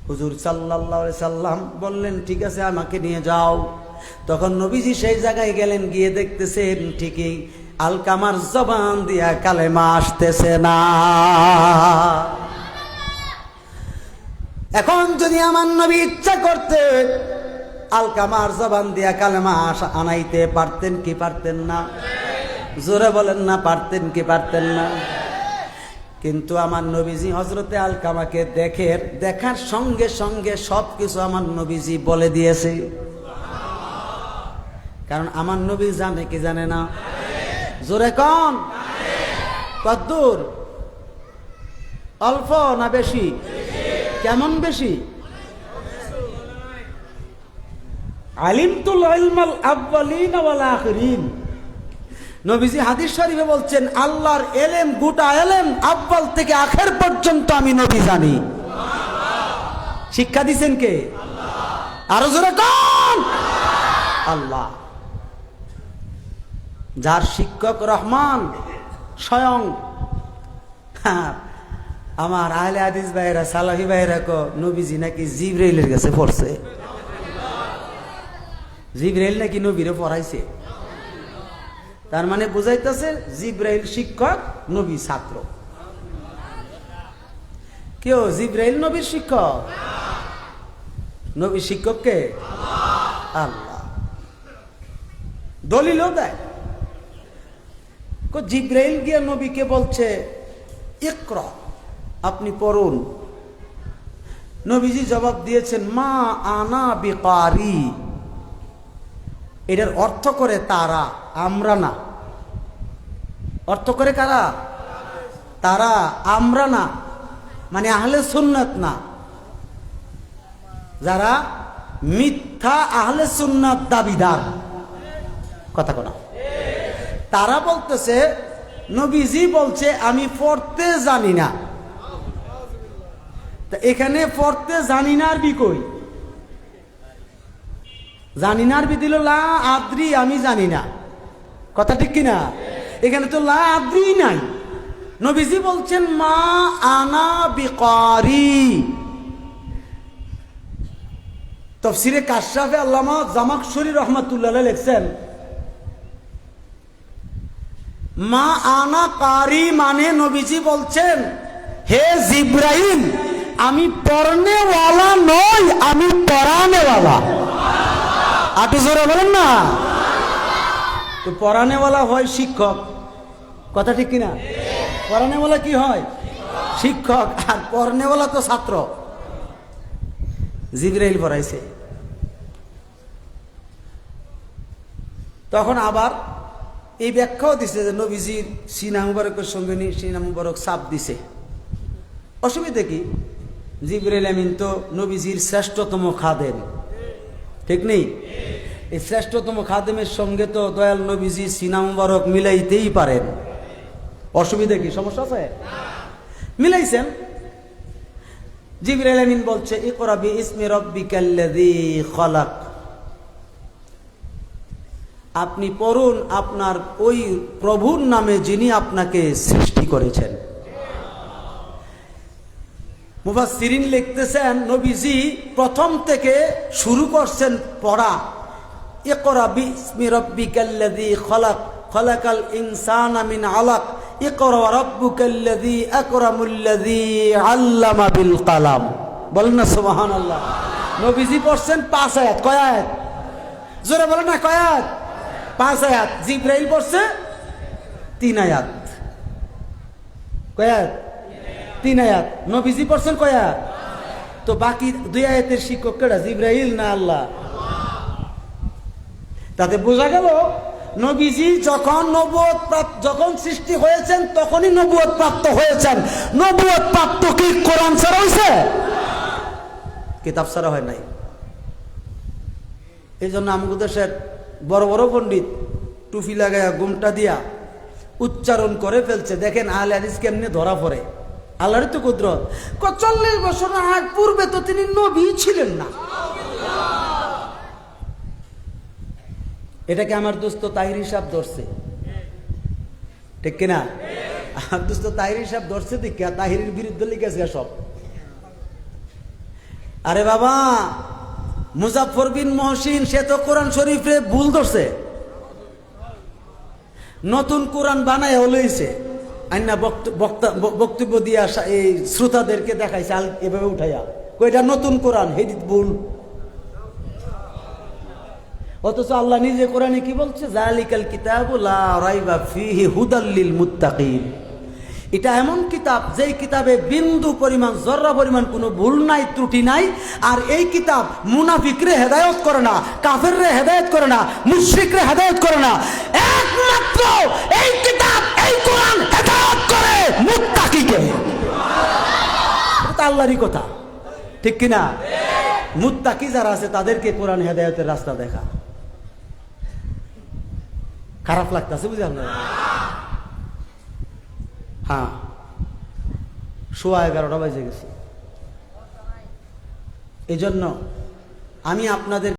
হুজুর সাল্লাল্লাহু আলাইহি সাল্লাম বললেন, ঠিক আছে, আমাকে নিয়ে যাও। তখন নবীজি সেই জায়গায় গেলেন, গিয়ে দেখতেছেন ঠিকই আলকামার জবান দিয়া কালেমা আসতেছে না। এখন যদি আমার নবী ইচ্ছা করতে আলকামার জবান দিয়া কালেমা আনাইতে পারতেন কি পারতেন না? জোরে বলেন না, পারতেন কি পারতেন না? কিন্তু আমার নবীজি হযরতে আলকামাকে দেখার সঙ্গে সঙ্গে সবকিছু আমার নবীজি বলে দিয়েছে। কারণ আমার নবী জানে কি জানে না? জোরে কোন? কদ্দুর? অল্প না বেশি? কেমন বেশি? আলিমতুল ইলমাল আউয়ালিন ওয়াল আখিরিন। নবীজি হাদিস শরীফে বলছেন, আল্লাহর এলেম, গোটা এলেম আউয়াল থেকে আখের পর্যন্ত আমি নবী জানি। শিক্ষা দিবেন কে? আল্লাহ। আরো জোরে কোন? আল্লাহ। যার শিক্ষক রহমান স্বয়ং। আমার আহলে হাদিস ভাইরা, সালাফি ভাইরা কো নবীজি নাকি জিবরাইলের কাছে পড়ছে। জিবরাইল নাকি নবীরে পড়াইছে। তার মানে বুঝাইতেছে জিবরাইল শিক্ষক, নবী ছাত্র। কেউ জিবরাইল নবীর শিক্ষক? নবী শিক্ষক কে? আল্লাহ। দলিলও দেয়। জিবরাইল গিয়ে নবীকে বলছে, ইকরা, আপনি পড়ুন। নবীজি জবাব দিয়েছেন, মা আনা বিকারি। এটার অর্থ করে তারা, আমরা না। অর্থ করে কারা? তারা, আমরা না। মানে আহলে সুন্নাত না, যারা মিথ্যা আহলে সুন্নাত দাবিদার। কথা কোনা? তারা বলতেছে নবীজি বলছে আমি পড়তে জানি না। তা এখানে পড়তে জানি না আরবি কই? জানি না আরবি দিল লা আদ্রি, আমি জানি না। কথা ঠিক কিনা? এখানে তো লা আদ্রি নাই। নবীজি বলছেন মা আনা বিকারি। তাফসীরে কাশফে আল্লামা জামাখশরী রাহমাতুল্লাহ আলাইহি লিখছেন, মা আনা কারি মানে নবীজি বলছেন, হে জিবরাইল, আমি পড়নেওয়ালা নই, আমি পড়ানেওয়ালা। আটু জোরে বলেন না। তো পড়ানেওয়ালা হয় শিক্ষক, কথা ঠিক কিনা? পড়ানেওয়ালা কি হয়? শিক্ষক। আর পড়নেওয়ালা তো ছাত্র। জিবরাইল পড়াইছে। তখন আবার এই ব্যাখ্যাও দিছে যে নবীজির সিনা মুবারকের সঙ্গে সিনা মুবারক ছাপ দিছে। অসুবিধা কি? জিবরাইল আমিন তো নবীজির শ্রেষ্ঠতম খাদেম, ঠিক নেই? এই শ্রেষ্ঠতম খাদেমের সঙ্গে তো দয়াল নবীজি সিনা মুবারক মিলাইতেই পারেন। অসুবিধা কি? সমস্যা আছে? মিলাইছেন। জিবরাইল আমিন বলছে ইকরা বিইসমি রাব্বিকাল্লাযী খালাক, আপনি পড়ুন আপনার ওই প্রভুর নামে যিনি আপনাকে সৃষ্টি করেছেন। মুফাসসিরিন লিখতেছেন নবীজি প্রথম থেকে শুরু করছেন পড়া ইকরা বিইসমি রাব্বিকাল্লাযী খালাক খালাকাল ইনসানা মিন আলাক ইকরা ওয়া রাব্বুকাল্লাযী আকরামাল্লাযী আল্লামা বিল কালাম। বলেন না সুবহানাল্লাহ। নবীজি পড়ছেন 5 আয়াত। কয় আয়াত? জোরে বলেন না, কয় আয়াত? 5 আয়াত। জিবরাইল পড়ছে 3 আয়াত। কয় আয়াত? 3 আয়াত। নবীজি পড়ছেন কয় আয়াত? তো বাকি 2 আয়াতের শিক্ষক কেডা? জিবরাইল না আল্লাহ? তাতে বোঝা গেল নবীজি যখন সৃষ্টি হয়েছেন তখনই নবুয়ত প্রাপ্ত হয়েছেন। নবুয়ত প্রাপ্ত কি কোরআন ছাড়া হয়েছে? কিতাব ছাড়া হয় নাই। এই জন্য আমাদের দেশের বড় বড় পণ্ডিত টুপি লাগায়া গুমটা দিয়া উচ্চারণ করে ফেলছে। দেখেন আহলে হাদিস কেমনে ধরা পড়ে। আল্লাহর তো কুদরত। 40 বছর আগ পূর্বে তো তিনি নবী ছিলেন না। এটাকে আমার দোস্ত তাহির হিসাব ধরছে, ঠিক কিনা? আমার দোস্ত তাহির হিসাব ধরছে দেখা তাহিরের বিরুদ্ধে লিখেছে সব। আরে বাবা, মুজাফফর বিন মহসিন সে তো কোরআন শরীফে ভুল ধরছে, নতুন কোরআন বানায় লইছে, আইনা বক্তব্য দিয়া এই শ্রোতাদেরকে দেখাইছে এভাবে উঠাইয়া কইটা নতুন কোরআন, হেদিত ভুল। অথচ আল্লাহ নিজে কোরআনে কি বলছে? যালিকাল কিতাবু লা রাইবা ফীহি হুদাল লিল মুত্তাকিন। এটা এমন কিতাব যেই কিতাবে বিন্দু পরিমাণ জর্রা পরিমাণ কোনো ভুল নাই, ত্রুটি নাই। আর এই কিতাব মুনাফিকরে হেদায়েত করে না, কাফেররে হেদায়েত করে না, মুশরিকরে হেদায়েত করে না। একমাত্র এই কিতাব, এই কোরআন হেদায়েত করে মুত্তাকিকে। এটা আল্লাহরই কথা, ঠিক কিনা? মুত্তাকি যারা আছে তাদেরকে কোরআন হেদায়েতের রাস্তা দেখা। খারাপ লাগতেছে বুঝলেন না? হ্যাঁ, 11:15 বাজে গেছে। এই জন্য আমি আপনাদের